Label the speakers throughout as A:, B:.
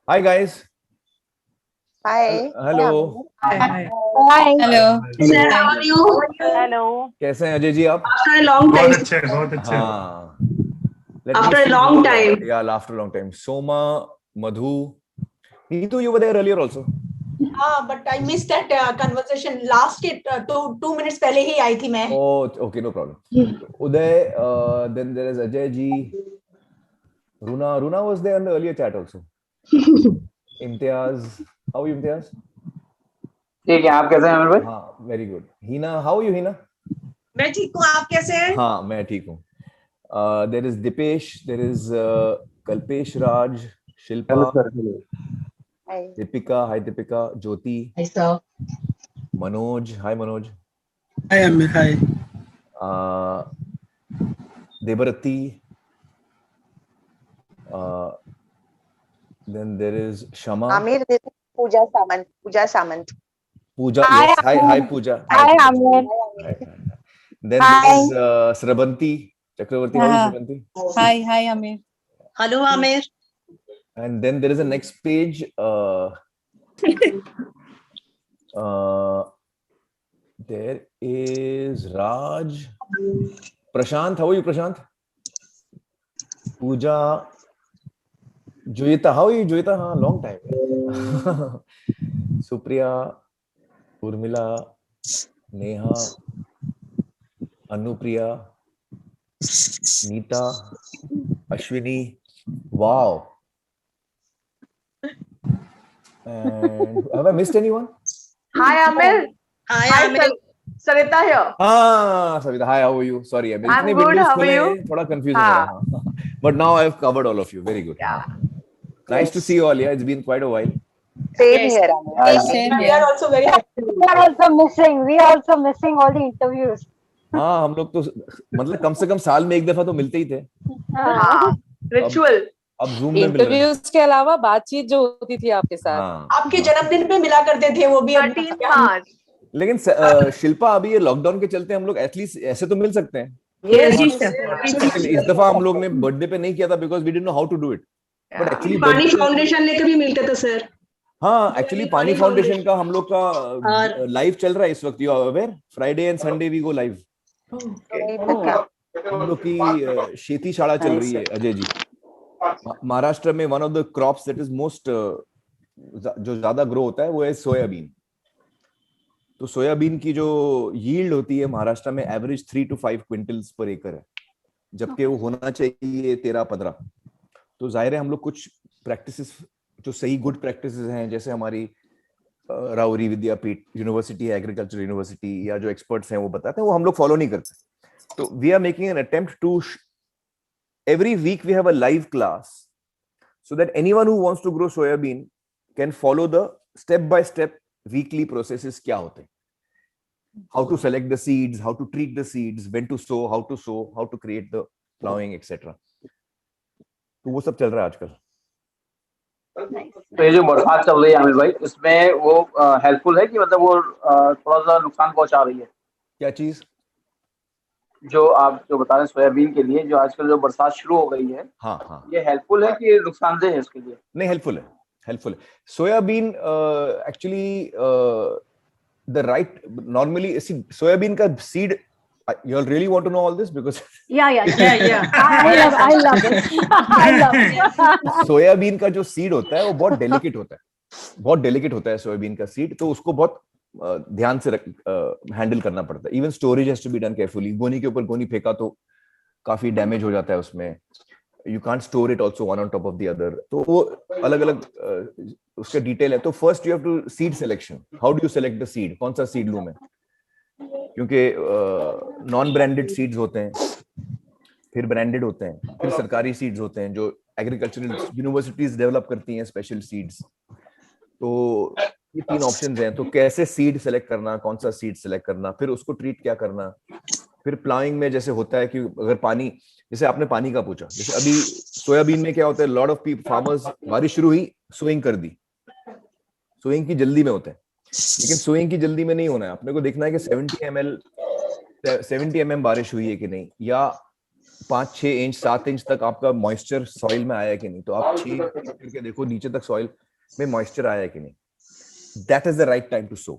A: Hi guys.
B: Hi.
A: Hello.
C: Hi.
B: Hi.
C: Hello.
D: Sir,
C: Hi.
D: how are you?
B: Hello.
A: कैसे हैं अजय जी आप?
D: After a long time.
E: बहुत अच्छे
A: हाँ. Let me
D: After a
A: see
D: long
A: who,
D: time.
A: yeah, after a long time. Soma, Madhu. Neetu, you were there earlier also.
F: but I missed that conversation. Last के 2 minutes पहले ही आई थी मैं.
A: Oh, okay, no problem. Uday, then there is Ajay ji. Runa was there in the earlier chat also. Imtiaz, how are you, Imtiaz?
G: ठीक है, आप कैसे हैं अमर भाई?
A: हाँ, very good. Hina, how are you, Hina?
F: मैं ठीक हूँ, आप कैसे हैं?
A: हाँ, मैं ठीक हूँ. There is Dipesh, there is Kalpesh Raj, Shilpa,
B: Hi.
A: Deepika, hi Deepika, Jyoti,
C: Hi, sir.
A: Manoj, hi Manoj,
E: Hi Amir, hi.
A: Debarati, then there is Shama,
B: Amir, this is Pooja Samant. Pooja Samant.
A: Pooja,
B: Hi,
A: yes, hi
B: Amir.
A: Pooja.
B: Hi,
A: Pooja.
B: Amir.
A: Hi. Then there is Srabanti, Chakravarti, how is Srabanti?
C: Hi, Amir.
D: Hello, Amir.
A: And then there is a next page. There is Raj. Prashant, how are you, Prashant? Pooja. Joyita, how are you, Joyita? Haan, long time. Supriya, Urmila, Neha, Anupriya, Neeta, Ashwini. Wow. And have I missed anyone?
B: Hi, Amir.
D: Hi, Amir.
B: Savita here.
A: Ah, Savita, hi, how are you? Sorry,
B: I'm
A: इतने
B: good,
A: windows
B: how are
A: खुले
B: you?
A: हैं, थोड़ा confused हो गया, हाँ. But now I've covered all of you. Very good.
B: Yeah.
A: Nice to see you all. Yeah, it's been quite a while.
B: Same
D: Yes.
B: here, Amir.
C: Same
F: We are
C: here.
F: also very happy.
H: We are also missing. We are also missing all the interviews.
A: हाँ, हम लोग तो मतलब कम से कम साल में एक दफा तो मिलते ही थे.
B: हाँ. Ritual.
A: अब Zoom में मिल रहे हैं.
I: इंटरव्यूज के अलावा बातचीत जो होती थी आपके साथ.
A: हाँ.
F: आपके जन्मदिन पे मिला करते थे वो भी.
B: 13th March.
A: लेकिन शिल्पा अभी ये लॉकडाउन के चलते हम लोग एटलीस्ट ऐसे तो मिल सकते हैं.
D: Yes,
B: Yes,
D: sir.
A: लेकिन इस दफा हम लोग ने बर्थडे पे नहीं किया था because we didn't know how to do it. But actually
D: Paani Foundation लेकर भी मिलते थे सर.
A: हाँ, एक्चुअली पानी फाउंडेशन का हम लोग का
D: और-
A: लाइव चल रहा है इस वक्त. You are aware? Friday and Sunday we go live. हम लोग की खेती शाला चल रही है अजय जी. महाराष्ट्र में one of the crops that is most जो ज्यादा ग्रो होता है वो है सोयाबीन. तो सोयाबीन की जो यील्ड होती है महाराष्ट्र में एवरेज 3 to 5 क्विंटल्स पर एकड़ है, जबकि वो होना चाहिए 13-15. तो जाहिर है हम लोग कुछ प्रैक्टिसेस जो सही गुड प्रैक्टिसेस हैं, जैसे हमारी राउरी विद्यापीठ यूनिवर्सिटी, एग्रीकल्चर यूनिवर्सिटी, या जो एक्सपर्ट्स हैं वो बताते हैं, वो हम लोग फॉलो नहीं करते. तो we are making an attempt to every week we have a live class so that anyone who wants to grow soybean can follow the step by step weekly processes. क्या होते हैं, how to select the seeds, how to treat the seeds, when to sow, how to create the plowing, etc. तो वो सब चल रहा है आजकल.
G: तो ये जो बरसात चल रही है आमिर भाई, इसमें वो हेल्पफुल है कि मतलब वो थोड़ा सा नुकसान पहुंचा रही है?
A: क्या चीज?
G: जो आप जो बता रहे हैं सोयाबीन के लिए, जो आजकल जो बरसात शुरू हो गई है,
A: हाँ हाँ,
G: ये हेल्पफुल है कि नुकसानदेह है इसके लिए?
A: नहीं, हेल्पफुल है, हेल्पफुल है. Soybean actually the right, normally see soybean का seed, you all really want to know all this because
H: Yeah.
D: Yeah.
H: I love it. I love it.
A: Soybean का जो सीड होता है वो बहुत डेलिकेट होता है, बहुत डेलिकेट होता है सोयाबीन का सीड. तो उसको बहुत ध्यान से हैंडल करना पड़ता है. Even storage has to be done carefully. गोनी के ऊपर गोनी फेंका तो काफी डैमेज हो जाता है उसमें. You can't store it also one on top of the other. तो वो अलग अलग उसका डिटेल है. तो first you have to seed selection. How do you select the seed, कौन सा सीड लूं मैं, क्योंकि नॉन ब्रांडेड सीड्स होते हैं, फिर ब्रांडेड होते हैं, फिर सरकारी सीड्स होते हैं जो एग्रीकल्चरल यूनिवर्सिटीज डेवलप करती हैं, स्पेशल सीड्स. तो ये 3 ऑप्शंस हैं. तो कैसे सीड सेलेक्ट करना, कौन सा सीड सेलेक्ट करना, फिर उसको ट्रीट क्या करना, फिर प्लाइंग में जैसे होता है कि अगर पानी, जैसे आपने पानी का पूछा, जैसे अभी सोयाबीन में क्या होता है, लॉट ऑफ पीपल फार्मर्स, बारिश शुरू हुई, सोइंग कर दी. सोइंग की जल्दी में होता है, लेकिन सोइंग की जल्दी में नहीं होना है. अपने को देखना है कि 70 mm बारिश हुई है कि नहीं, या 5-6 इंच 7 इंच तक आपका मॉइस्चर सॉइल में आया है कि नहीं, तो आप 6 करके देखो नीचे तक सॉइल में मॉइस्चर आया है कि नहीं. That is the right time to sow.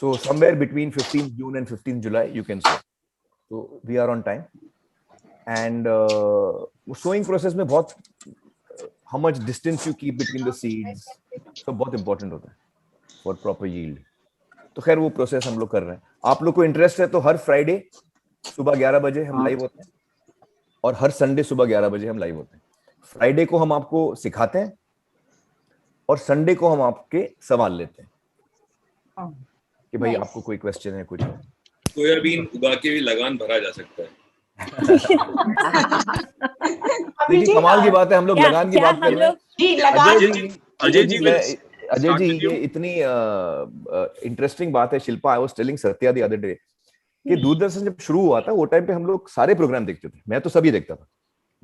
A: So somewhere between 15th June and 15th July you can sow. So we are on time. And sowing process में बहुत how much distance you keep between the seeds सब बहुत important होता है for proper yield. तो खैर वो process हम लोग कर रहे हैं. आप लोग को इंटरेस्ट है तो हर फ्राइडे सुबह 11 बजे हम लाइव होते हैं और हर संडे सुबह 11 बजे हम लाइव होते हैं. फ्राइडे को हम आपको सिखाते हैं और संडे को हम आपके सवाल लेते हैं कि भाई आपको कोई क्वेश्चन है कुछ है.
C: सोयाबीन उगा के भी लगान भरा जा सकता है.
A: देखिए कमाल की बात है, हम लोग लगान की बात कर रहे हैं.
F: जी लगान.
C: अजय जी
A: ये इतनी इंटरेस्टिंग बात है. Shilpa, I was telling Satya the other day कि दूरदर्शन जब शुरू हुआ था वो टाइम पे हम लोग सारे प्रोग्राम देखते थे. मैं तो सभी देखता था,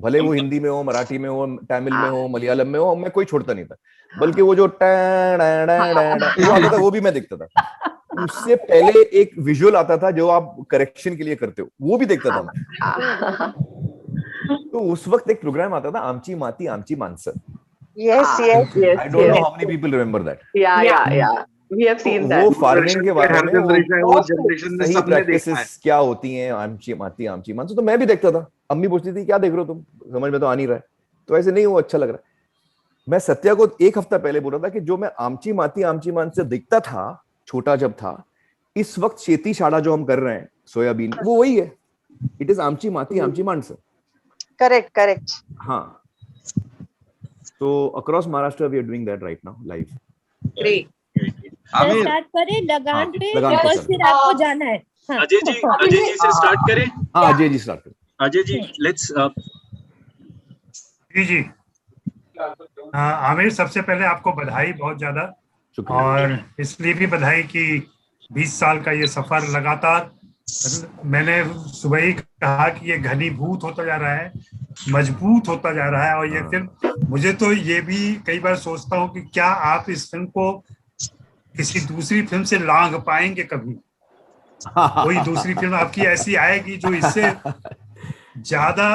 A: भले वो हिंदी में हो, मराठी में हो, तमिल में हो, मलयालम में हो, मैं कोई छोड़ता नहीं था. बल्कि वो जो वो आता था वो भी मैं देखता था. उससे पहले एक विजुअल आता था जो आप करेक्शन के लिए करते हो, वो भी देखता था मैं. तो उस वक्त एक प्रोग्राम आता था आमची माती आमची माणसं.
B: Yes, yes, yes.
A: I don't know how many people remember that.
B: Yeah. We have seen that.
A: वो फार्मिंग के बारे में
E: वो जनरेशन में
A: सही
E: सबने देखा है.
A: प्रैक्टिसेस क्या होती हैं, आमची माती आमची मानसो, तो मैं भी देखता था. अम्मी पूछती थी क्या देख रहे हो तुम, समझ में तो आ नहीं रहा है. तो ऐसे नहीं, वो अच्छा लग रहा है. मैं सत्या को 1 हफ्ता पहले बोल रहा था कि जो मैं आमची माती मानसे दिखता था छोटा जब था, इस वक्त शेती शाड़ा जो हम कर रहे हैं सोयाबीन, वो वही है. इट इज आमची माती मानसे.
B: Correct.
A: हाँ. So across Maharashtra we are doing that right now live.
B: Great.
H: Start करें लगान पे
A: लगान पे
H: बस फिर आपको जाना है. हाँ.
C: अजय जी से स्टार्ट करें.
A: हाँ अजय जी स्टार्ट करें.
C: अजय जी लेट्स
E: जी. आमिर, सबसे पहले आपको बधाई बहुत ज्यादा,
A: शुक्रिया.
E: और इसलिए भी बधाई कि 20 साल का ये सफर लगातार, मैंने सुबह ही कहा कि ये घनीभूत होता जा रहा है, मजबूत होता जा रहा है. और ये फिल्म, मुझे तो ये भी कई बार सोचता हूँ कि क्या आप इस फिल्म को किसी दूसरी फिल्म से लांघ पाएंगे कभी. कोई दूसरी फिल्म आपकी ऐसी आएगी जो इससे ज्यादा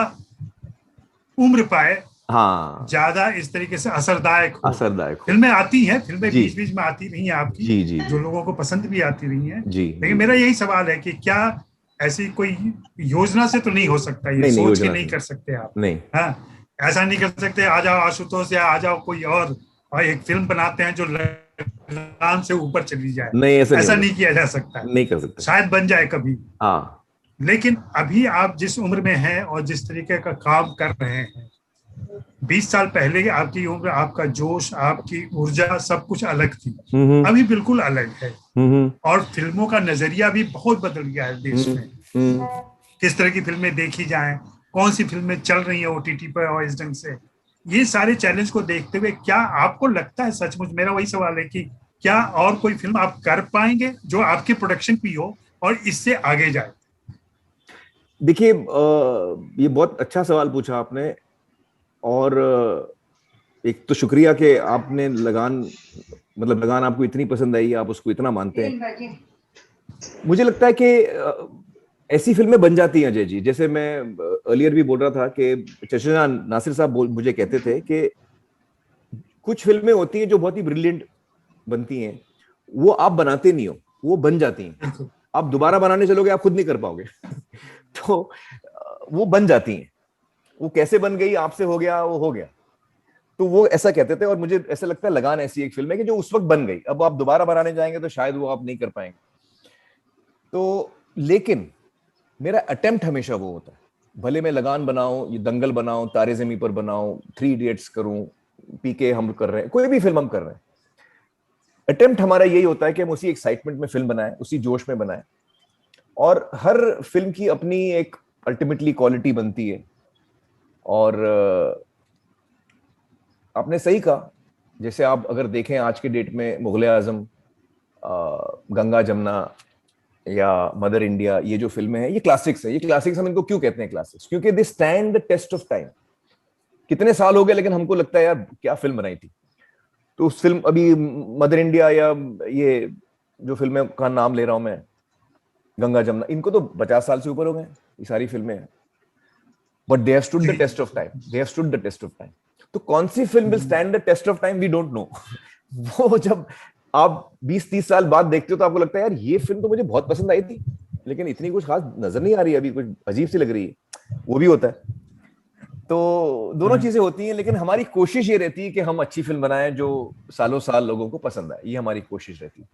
E: उम्र पाए,
A: हाँ,
E: ज्यादा इस तरीके से असरदायक हो.
A: असरदायक.
E: फिल्में आती हैं, फिल्में बीच बीच में आती रही हैं आपकी,
A: जी
E: जो लोगों को पसंद भी आती रही हैं.
A: जी.
E: लेकिन मेरा यही सवाल है कि क्या ऐसी कोई योजना से तो नहीं हो सकता, ये सोच के नहीं कर सकते आप?
A: नहीं.
E: हाँ, ऐसा नहीं कर सकते आ जाओ आशुतोष या आ जाओ कोई और एक फिल्म बनाते हैं जो लगान से ऊपर चली जाए.
A: नहीं,
E: ऐसा नहीं किया जा सकता.
A: नहीं कर सकते.
E: शायद बन जाए कभी.
A: हाँ.
E: लेकिन अभी आप जिस उम्र में हैं और जिस तरीके का काम कर रहे हैं, 20 साल पहले आपकी उम्र, आपका जोश, आपकी ऊर्जा सब कुछ अलग थी. अभी बिल्कुल अलग है. और फिल्मों का नजरिया भी बहुत बदल गया है देश में. किस तरह की फिल्में देखी जाएं, कौन सी फिल्में चल रही है ओटीटी पर और इस ढंग से, ये सारे चैलेंज को देखते हुए क्या आपको लगता है, सचमुच मेरा वही सवाल है कि क्या और कोई फिल्म आप कर पाएंगे जो आपके प्रोडक्शन की हो और इससे आगे जाए?
A: देखिए, ये बहुत अच्छा सवाल पूछा आपने. और एक तो शुक्रिया कि आपने लगान आपको इतनी पसंद आई, आप उसको इतना मानते हैं. मुझे लगता है कि ऐसी फिल्में बन जाती हैं अजय जी. जैसे मैं अर्लियर भी बोल रहा था कि चचना नासिर साहब मुझे कहते थे कि कुछ फिल्में होती हैं जो बहुत ही ब्रिलियंट बनती हैं, वो आप बनाते नहीं हो, वो बन जाती हैं. आप दोबारा बनाने चलोगे आप खुद नहीं कर पाओगे. तो वो बन जाती हैं. वो कैसे बन गई, आपसे हो गया, वो हो गया. तो वो ऐसा कहते थे. और मुझे ऐसा लगता है लगान ऐसी एक फिल्म है कि जो उस वक्त बन गई, अब आप दोबारा बनाने जाएंगे तो शायद वो आप नहीं कर पाएंगे. तो लेकिन मेरा अटेम्प्ट हमेशा वो होता है, भले मैं लगान बनाऊं, ये दंगल बनाऊं, तारे ज़मीं पर बनाऊं, 3 इडियट्स करूं, पीके हम कर रहे हैं, कोई भी फिल्म हम कर रहे हैं, अटेम्प्ट हमारा यही होता है कि हम उसी एक्साइटमेंट में फिल्म बनाएं, उसी जोश में बनाएं. और हर फिल्म की अपनी एक अल्टीमेटली क्वालिटी बनती है. और आपने सही कहा, जैसे आप अगर देखें आज के डेट में मुगले आजम, गंगा जमुना या मदर इंडिया, ये जो फिल्में हैं ये क्लासिक्स है. ये क्लासिक्स हम इनको क्यों कहते हैं क्लासिक्स? क्योंकि they stand the test of time. कितने साल हो गए लेकिन हमको लगता है यार क्या फिल्म बनाई थी. तो उस फिल्म, अभी मदर इंडिया या ये जो फिल्में का नाम ले रहा हूं मैं, गंगा जमुना, इनको तो 50 साल से ऊपर हो गए ये सारी फिल्में हैं. But they have stood the test of time, they have stood the test of time. तो कौन सी film will stand the test of time, we don't know. वो जब आप 20-30 साल बाद देखते हो तो आपको लगता है यार ये फिल्म तो मुझे बहुत पसंद आई थी, लेकिन इतनी कुछ खास नजर नहीं आ रही है अभी, कुछ अजीब सी लग रही है, वो भी होता है। तो दोनों चीजें होती हैं, लेकिन हमारी कोशिश ये रहती है कि हम अच्छी फिल्म बनाएं जो सालों साल लोगों को पसंद आए, ये हमारी कोशिश रहती है।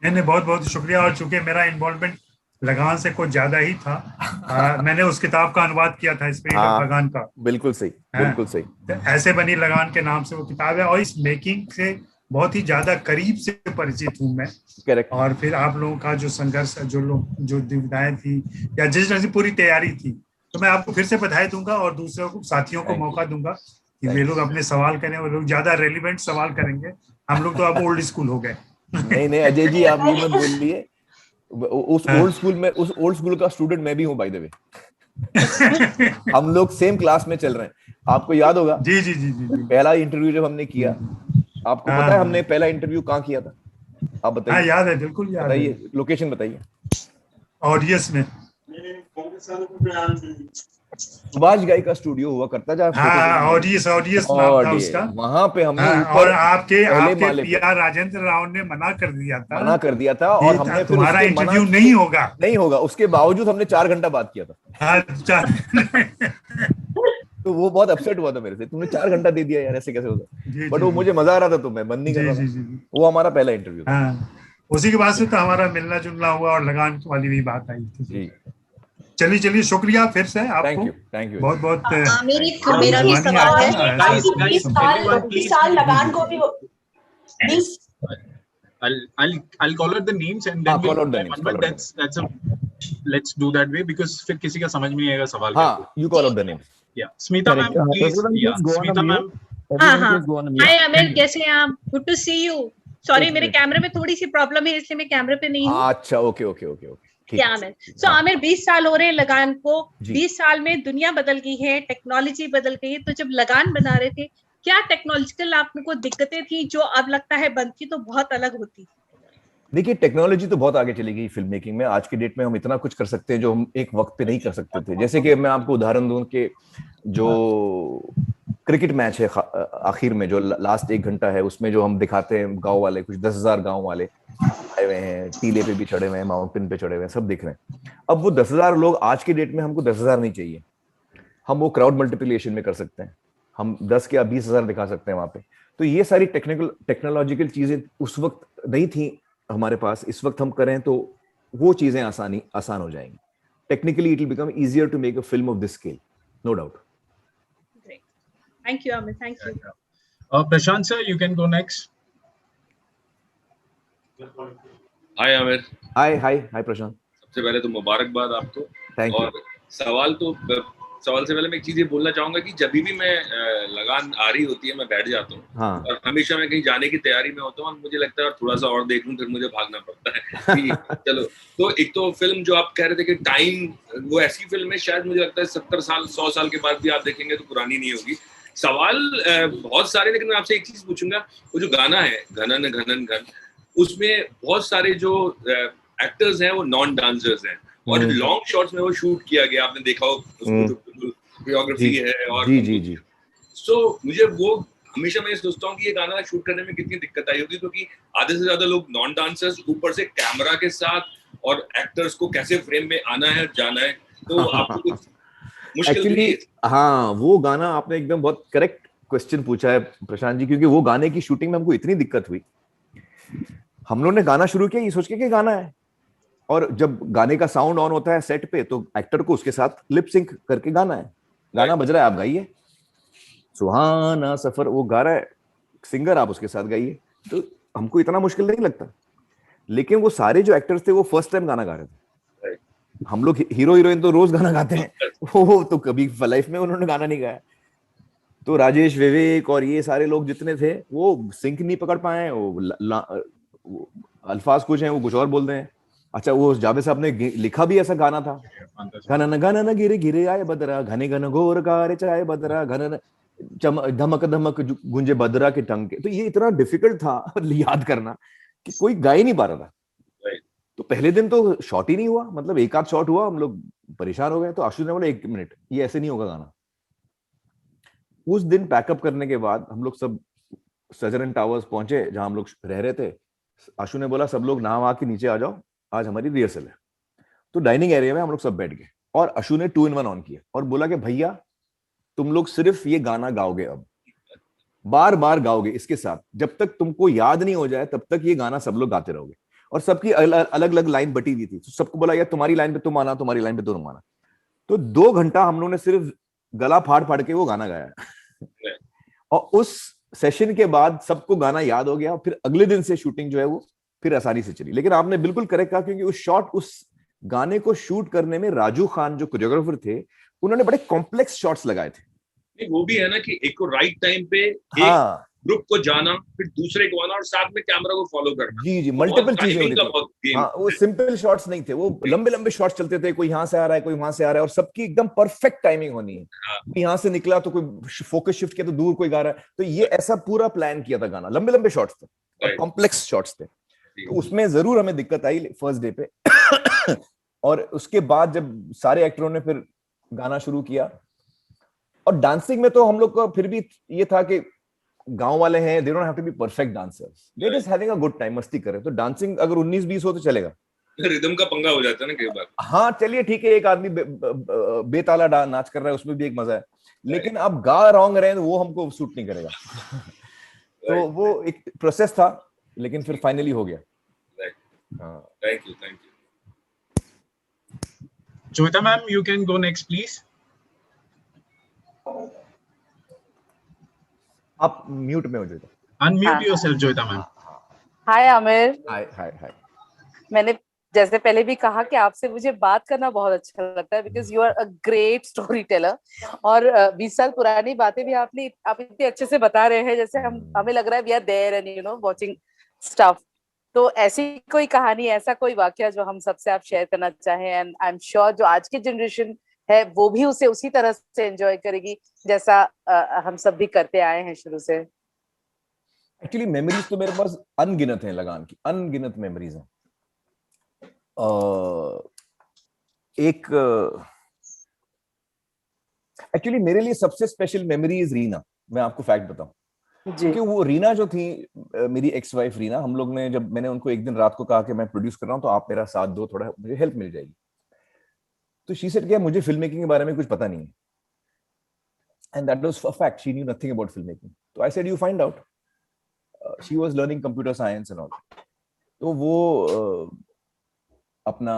E: नहीं, बहुत बहुत शुक्रिया। और चूंकि मेरा इन्वॉल्वमेंट लगान से कुछ ज्यादा ही था, मैंने उस किताब का अनुवाद किया था, स्पिरिट ऑफ लगान का।
A: बिल्कुल सही, बिल्कुल सही।
E: तो ऐसे बनी लगान के नाम से वो किताब है, और इस मेकिंग से बहुत ही ज्यादा करीब से परिचित हूँ मैं।
A: करेक्ट।
E: और फिर आप लोगों का जो संघर्ष, जो दुविधाएं थी या जिस तरह से पूरी तैयारी थी, तो मैं आपको फिर से बधाई दूंगा और दूसरों को, साथियों को मौका दूंगा कि वे लोग अपने सवाल करें। वो लोग ज्यादा रेलिवेंट सवाल करेंगे, हम लोग तो अब ओल्ड स्कूल हो गए।
A: नहीं अजय जी, आप ये मत बोलिए, उस ओल्ड स्कूल का स्टूडेंट मैं भी हूँ बाय द वे। हम लोग सेम क्लास में चल रहे हैं, आपको याद होगा।
E: जी जी जी जी।
A: पहला इंटरव्यू जब हमने किया, आपको पता है हमने पहला इंटरव्यू कहाँ किया था? आप बताइए।
E: याद है, बिल्कुल याद है।
A: बताइए, लोकेशन बताइए।
E: ऑडियंस में
A: सुभाष घई का स्टूडियो हुआ करता था।
E: ऑडियंस नाम था उसका।
A: वहां पे हमने
E: और आपके पीआर राजेंद्र राव ने मना कर दिया था और हमने तुम्हारा इंटरव्यू नहीं होगा, उसके बावजूद हमने 4 घंटा बात किया था। तो वो बहुत अपसेट हुआ था मेरे से, तुमने 4 घंटा दे दिया यार, ऐसे कैसे होता। बट वो मुझे मजा आ रहा था, तो मैं बंद नहीं कर रहा था। वो हमारा पहला इंटरव्यू था। उसी के बाद से तो हमारा मिलना जुलना हुआ और लगान वाली भी बात आई थी। चलिए शुक्रिया फिर से आपको।
A: थैंक यू
E: बहुत बहुत।
D: मेरा भी सवाल है,
F: 20 साल लगान को भी 20
C: I'll call out the names and then
A: call out the names.
C: Let's do that way because फिर किसी का समझ में नहीं आएगा सवाल।
A: हाँ, you call out the names.
C: Yeah, Smita ma'am, please. Yeah, Smita ma'am.
J: Hi Amir, कैसे हैं आप? Good to see you. Sorry, मेरे कैमरे में थोड़ी सी प्रॉब्लम है, इसलिए मैं कैमरे पे नहीं हूँ।
A: अच्छा, ओके।
J: क्या आमिर? So आमिर, 20 साल हो रहे हैं लगान को। 20 साल में दुनिया बदल गई है, टेक्नोलॉजी बदल गई है। तो जब लगान बना रहे थे, क्या टेक्नोलॉजिकल आपको दिक्कतें थी जो अब लगता है बनती तो बहुत अलग होती?
A: देखिए, टेक्नोलॉजी तो बहुत आगे चली गई फिल्म मेकिंग में। आज की डेट में हम इतना कुछ कर सकते हैं जो हम एक वक्त पे नहीं कर सकते थे। जैसे कि मैं आपको उदाहरण दूं कि जो क्रिकेट मैच है आखिर में, जो लास्ट 1 घंटा है, उसमें जो हम दिखाते हैं, गांव वाले, कुछ 10,000 गांव वाले आए हुए हैं, टीले पे भी चढ़े हुए हैं, माउंटेन पे चढ़े हुए हैं, सब दिख रहे हैं। अब वो 10,000 लोग, आज की डेट में हमको 10,000 नहीं चाहिए, हम वो क्राउड मल्टीप्लिकेशन में कर सकते हैं, हम 10 या 20,000 दिखा सकते हैं वहां पे। तो ये सारी टेक्नोलॉजिकल चीजें उस वक्त नहीं थी हमारे पास, इस वक्त हम करें तो वो चीजें आसान हो जाएंगी। Technically it will become easier to make a film of this scale, no doubt.
J: Thank you, Amir. Thank you.
C: Prashant sir, you can go next. Hi Amir.
A: Hi Prashant.
C: सबसे पहले तो मुबारकबाद आपको।
A: Thank you.
C: और सवाल से पहले मैं एक चीज ये बोलना चाहूंगा कि जब भी मैं लगान आ रही होती है, मैं बैठ जाता हूँ।
A: हाँ।
C: और हमेशा मैं कहीं जाने की तैयारी में होता हूँ और मुझे लगता है थोड़ा सा और देख लूं, फिर मुझे भागना पड़ता है कि चलो। तो एक तो फिल्म जो आप कह रहे थे कि टाइम, वो ऐसी फिल्म है, शायद मुझे लगता है 70 साल 100 साल के बाद भी आप देखेंगे तो पुरानी नहीं होगी। सवाल बहुत सारे, लेकिन मैं आपसे एक चीज पूछूंगा, वो जो गाना है घनन घनन घन, उसमें बहुत सारे जो एक्टर्स हैं वो नॉन डांसर्स हैं और लॉन्ग शॉट्स में वो शूट किया गया, आपने देखा हो, कोरियोग्राफी है। और
A: जी।
C: सो मुझे वो हमेशा मैं सोचता हूँ कि ये गाना शूट करने में कितनी दिक्कत आई होगी, क्योंकि आधे से ज्यादा लोग नॉन डांसर्स, ऊपर से कैमरा के साथ, और एक्टर्स को कैसे फ्रेम में आना है जाना है, तो आपको कुछ
A: एक्चुअली हाँ, वो गाना आपने एकदम बहुत करेक्ट क्वेश्चन पूछा है प्रशांत जी, क्योंकि वो गाने की शूटिंग में हमको इतनी दिक्कत हुई। हम लोगों ने गाना शुरू किया ये सोच के कि गाना है, और जब गाने का साउंड ऑन होता है सेट पे तो एक्टर को उसके साथ लिप सिंक करके गाना है, गाना बज रहा है, आप गाइए सुहाना सफर, वो गा रहा है सिंगर, आप उसके साथ गाइए। तो हमको इतना मुश्किल नहीं लगता। लेकिन वो सारे जो एक्टर्स थे वो फर्स्ट टाइम गाना गा रहे थे। हम लोग हीरो हीरोइन तो रोज गाना गाते हैं, वो तो कभी लाइफ में उन्होंने गाना नहीं गाया। तो राजेश, विवेक और ये सारे लोग जितने थे वो सिंक नहीं पकड़ पाए, वो अल्फाज कुछ हैं, वो कुछ और बोलते हैं। अच्छा, वो जावेद साहब ने लिखा भी ऐसा गाना था, घन घन गिरे गिरे आए बदरा, घने घन घोर कारे चाहे बदरा, घन धमक धमक गुंजे बदरा के टंग। तो ये इतना डिफिकल्ट था याद करना कि कोई गा ही नहीं पा रहा था। तो पहले दिन तो शॉट ही नहीं हुआ, मतलब एक आध शॉट हुआ, हम लोग परेशान हो गए। तो आशु ने बोला 1 मिनट, ये ऐसे नहीं होगा गाना। उस दिन पैकअप करने के बाद हम लोग सब सजरन टावर्स पहुंचे जहां हम लोग रह रहे थे। आशु ने बोला सब लोग नहा के नीचे आ जाओ, आज हमारी रिहर्सल है। तो डाइनिंग एरिया में हम लोग सब बैठ गए और आशु ने 2-in-1 ऑन किया और बोला कि भैया तुम लोग सिर्फ ये गाना गाओगे, अब बार बार गाओगे इसके साथ, जब तक तुमको याद नहीं हो जाए तब तक ये गाना सब लोग गाते रहोगे। और सबकी अलग अलग लाइन बटी हुई थी, तो सबको बोला यार तुम्हारी लाइन पे तुम आना, तुम्हारी लाइन पे तुम आना। तो 2 घंटा हम लोगों ने सिर्फ गला फाड़ फाड़ के वो गाना गाया। और उस सेशन के बाद सबको गाना याद हो गया। फिर अगले दिन से शूटिंग जो है वो फिर आसानी से चली। लेकिन आपने बिल्कुल करेक्ट कहा, क्योंकि उस गाने को शूट करने में राजू खान जो कोरियोग्राफर थे, उन्होंने बड़े कॉम्प्लेक्स शॉट्स लगाए थे।
C: वो भी है ना कि एक को राइट टाइम पे एक ग्रुप को जाना, फिर दूसरे को आना और साथ में कैमरा को फॉलो करना।
A: जी, मल्टीपल चीजें होती थी। हाँ, वो सिंपल शॉट्स नहीं थे, वो लंबे लंबे शॉट्स चलते थे, कोई यहाँ से आ रहा है, कोई वहां से आ रहा है, और सबकी एकदम परफेक्ट टाइमिंग होनी है। यहाँ से निकला तो कोई फोकस शिफ्ट किया तो दूर कोई गा रहा है। तो ये ऐसा पूरा प्लान किया था गाना, लंबे लंबे शॉट्स थे, कॉम्प्लेक्स शॉट्स थे। तो उसमें जरूर हमें दिक्कत आई फर्स्ट डे पे। और उसके बाद जब सारे एक्टरों ने फिर गाना शुरू किया, और डांसिंग में तो हम लोग का फिर भी ये था कि गांव वाले हैं, they don't have to be perfect dancers, they just having a good time, मस्ती करें। तो डांसिंग अगर 19-20 हो तो चलेगा,
C: रिदम का पंगा हो जाता है ना कई बार।
A: हाँ चलिए ठीक है, एक आदमी बेताला नाच कर रहा है, उसमें भी एक मजा है। लेकिन आप गा रॉन्ग रहे हैं तो वो हमको सूट नहीं करेगा। तो वो एक प्रोसेस था, लेकिन फिर फाइनली हो गया।
C: Thank you.
K: Joyita ma'am, you can go next, please.
A: आप म्यूट में हो Joita.
K: Unmute yourself, Joyita ma'am.
I: हाय आमिर।
A: हाय।
I: मैंने जैसे पहले भी कहा कि आपसे मुझे बात करना बहुत अच्छा लगता है, because you are a great storyteller. और 20 साल पुरानी बातें भी आप इतने अच्छे से बता रहे हैं, जैसे हमें लग रहा है we are there and you know watching stuff. तो ऐसी कोई कहानी, ऐसा कोई वाकया जो हम सबसे आप शेयर करना चाहें, एंड आई एम श्योर जो आज की जनरेशन है वो भी उसे उसी तरह से एंजॉय करेगी जैसा हम सब भी करते आए हैं शुरू से।
A: एक्चुअली मेमोरीज तो मेरे पास अनगिनत हैं, लगान की अनगिनत मेमोरीज हैं। एक्चुअली मेरे लिए सबसे स्पेशल मेमोरी इज रीना। मैं आपको फैक्ट बताऊं, क्योंकि वो रीना जो थी, मेरी एक्स वाइफ रीना, हम लोग ने जब मैंने उनको एक दिन रात को कहा कि मैं प्रोड्यूस कर रहा हूं तो आप मेरा साथ दो, थोड़ा मुझे हेल्प मिल जाएगी। तो शी सेड कि मुझे फिल्म मेकिंग के बारे में कुछ पता नहीं है, and that was a fact, she knew nothing about film making. तो I said you find out. She was learning computer science and all. तो वो अपना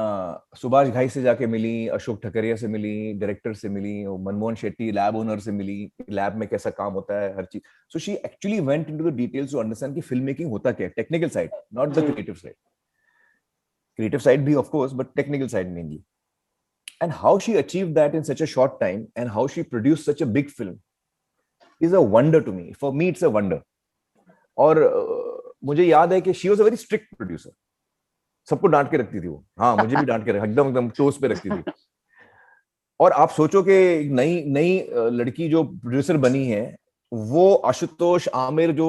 A: सुभाष घाई से जाके मिली, अशोक ठकरिया से मिली, डायरेक्टर से मिली, मनमोहन शेट्टी लैब ओनर से मिली, लैब में कैसा काम होता है, हर चीज। So she actually went into the details to understand कि फिल्म मेकिंग होता क्या है, technical side, not the creative side. Creative side भी of course, but technical side mainly. And how she achieved that in such a short time, and how she produced such a big film is a wonder to me. For me, it's a wonder. और मुझे याद है कि she was a very strict producer. सबको डांट के रखती थी वो। हाँ, मुझे भी डांट के एकदम टोस पे रखती थी। और आप सोचो कि नई लड़की जो प्रोड्यूसर बनी है, वो आशुतोष आमिर जो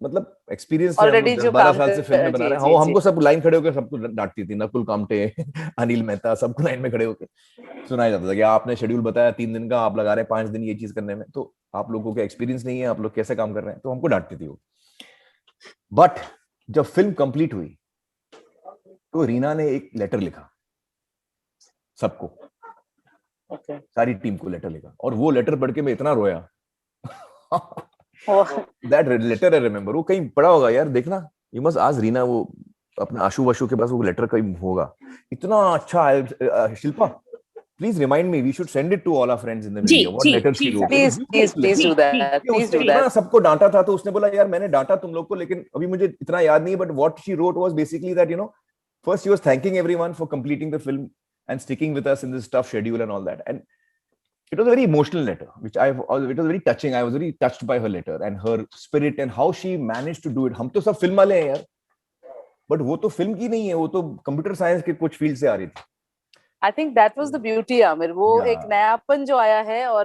A: मतलब एक्सपीरियंस है, 12 साल से फिल्में बना रहे हैं, हमको सब लाइन खड़े होकर सबको डांटती थी। नकुल कामटे, अनिल मेहता, सबको लाइन में खड़े होकर सुनाया जाता था कि आपने शेड्यूल बताया 3 दिन का, आप लगा रहे हैं 5 दिन ये चीज करने में, तो आप लोगों का एक्सपीरियंस नहीं है, आप लोग कैसे काम कर रहे हैं, तो हमको डांटती थी वो। बट जब फिल्म कंप्लीट हुई तो रीना ने एक लेटर लिखा सबको, सारी टीम को लेटर लिखा, और वो लेटर पढ़ के मैं इतना रोया। That letter I remember, वो कहीं पड़ा होगा यार, देखना, you must ask रीना, वो अपना आशु के पास वो लेटर कहीं होगा। इतना अच्छा। Shilpa, please remind me, we should send it to all our friends in the media. What letter she wrote?
I: Please do that. Please do that.
A: सबको डांटा था, तो उसने बोला यार मैंने डांटा तुम लोग को, लेकिन अभी मुझे इतना याद नहीं है, but what she wrote was basically that, you know, first she was thanking everyone for completing the film and sticking with us in this tough schedule and all that. And it was a very emotional letter, which it was very touching. I was very touched by her letter and her spirit and how she managed to do it. हम तो सब film वाले हैं यार, but वो तो film की नहीं है, वो तो कंप्यूटर साइंस के कुछ फील्ड से आ रही थी।
I: I think that was the beauty, Aamir. वो एक नयापन जो आया है, और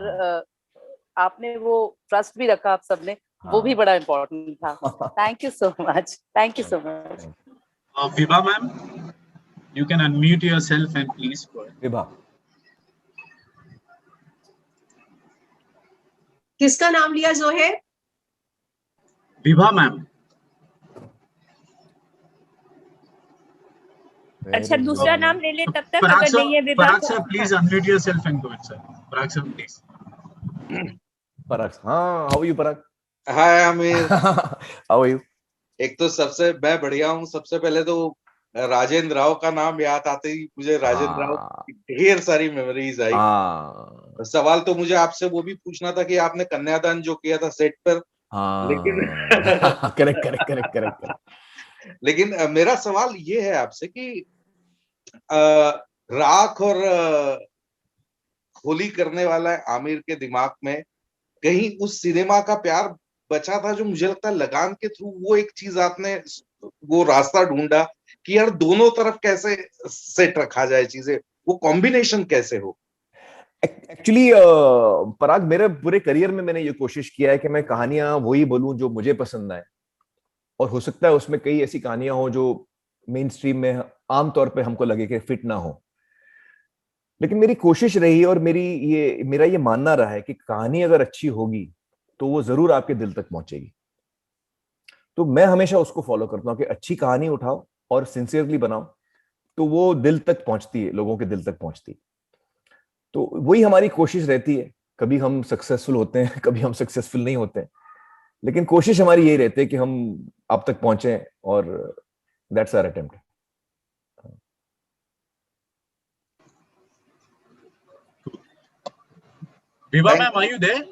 I: आपने वो ट्रस्ट भी रखा आप सबने, वो भी बड़ा इम्पोर्टेंट था। Thank you so much. Thank you so much.
K: Vibha ma'am, you can unmute yourself and please go ahead.
A: Vibha.
F: किसका नाम लिया जोहे?
K: विभा मैम।
D: अच्छा दूसरा नाम ले ले तब तक,
K: पराग
D: अगर नहीं है Vibha
K: sir please unmute yourself and go it sir. Parag sir please.
A: Parag, हाँ, how are you Parag?
L: Hi Aamir.
A: How are you?
L: एक तो सबसे मैं बढ़िया हूँ। सबसे पहले तो राजेंद्र राव का नाम याद आते ही मुझे राजेंद्र राव की ढेर सारी मेमोरीज आई। सवाल तो मुझे आपसे वो भी पूछना था कि आपने कन्यादान जो किया था सेट पर, लेकिन
A: करेक्ट करेक्ट करेक्ट करेक्ट।
L: लेकिन मेरा सवाल ये है आपसे कि राख और होली करने वाला आमिर के दिमाग में कहीं उस सिनेमा का प्यार बचा था जो मुझे लगता है लगान के थ्रू वो एक चीज आपने वो रास्ता ढूंढा कि यार दोनों तरफ कैसे सेट रखा जाए चीजें, वो कॉम्बिनेशन कैसे हो।
A: एक्चुअली पराग, मेरे पूरे करियर में मैंने ये कोशिश किया है कि मैं कहानियां वही बोलूं जो मुझे पसंद आए, और हो सकता है उसमें कई ऐसी कहानियां हो जो मेन स्ट्रीम में आमतौर पे हमको लगे कि फिट ना हो, लेकिन मेरी कोशिश रही और मेरा ये मानना रहा है कि कहानी अगर अच्छी होगी तो वो जरूर आपके दिल तक पहुंचेगी। तो मैं हमेशा उसको फॉलो करता हूं कि अच्छी कहानी उठाओ और सिंसियरली बनाओ तो वो दिल तक पहुंचती है, लोगों के दिल तक पहुंचती है। तो वही हमारी कोशिश रहती है। कभी हम सक्सेसफुल होते हैं, कभी हम सक्सेसफुल नहीं होते हैं, लेकिन कोशिश हमारी यही रहती है कि हम आप तक पहुंचे, और that's our attempt.
K: Vibha ma'am, are you there?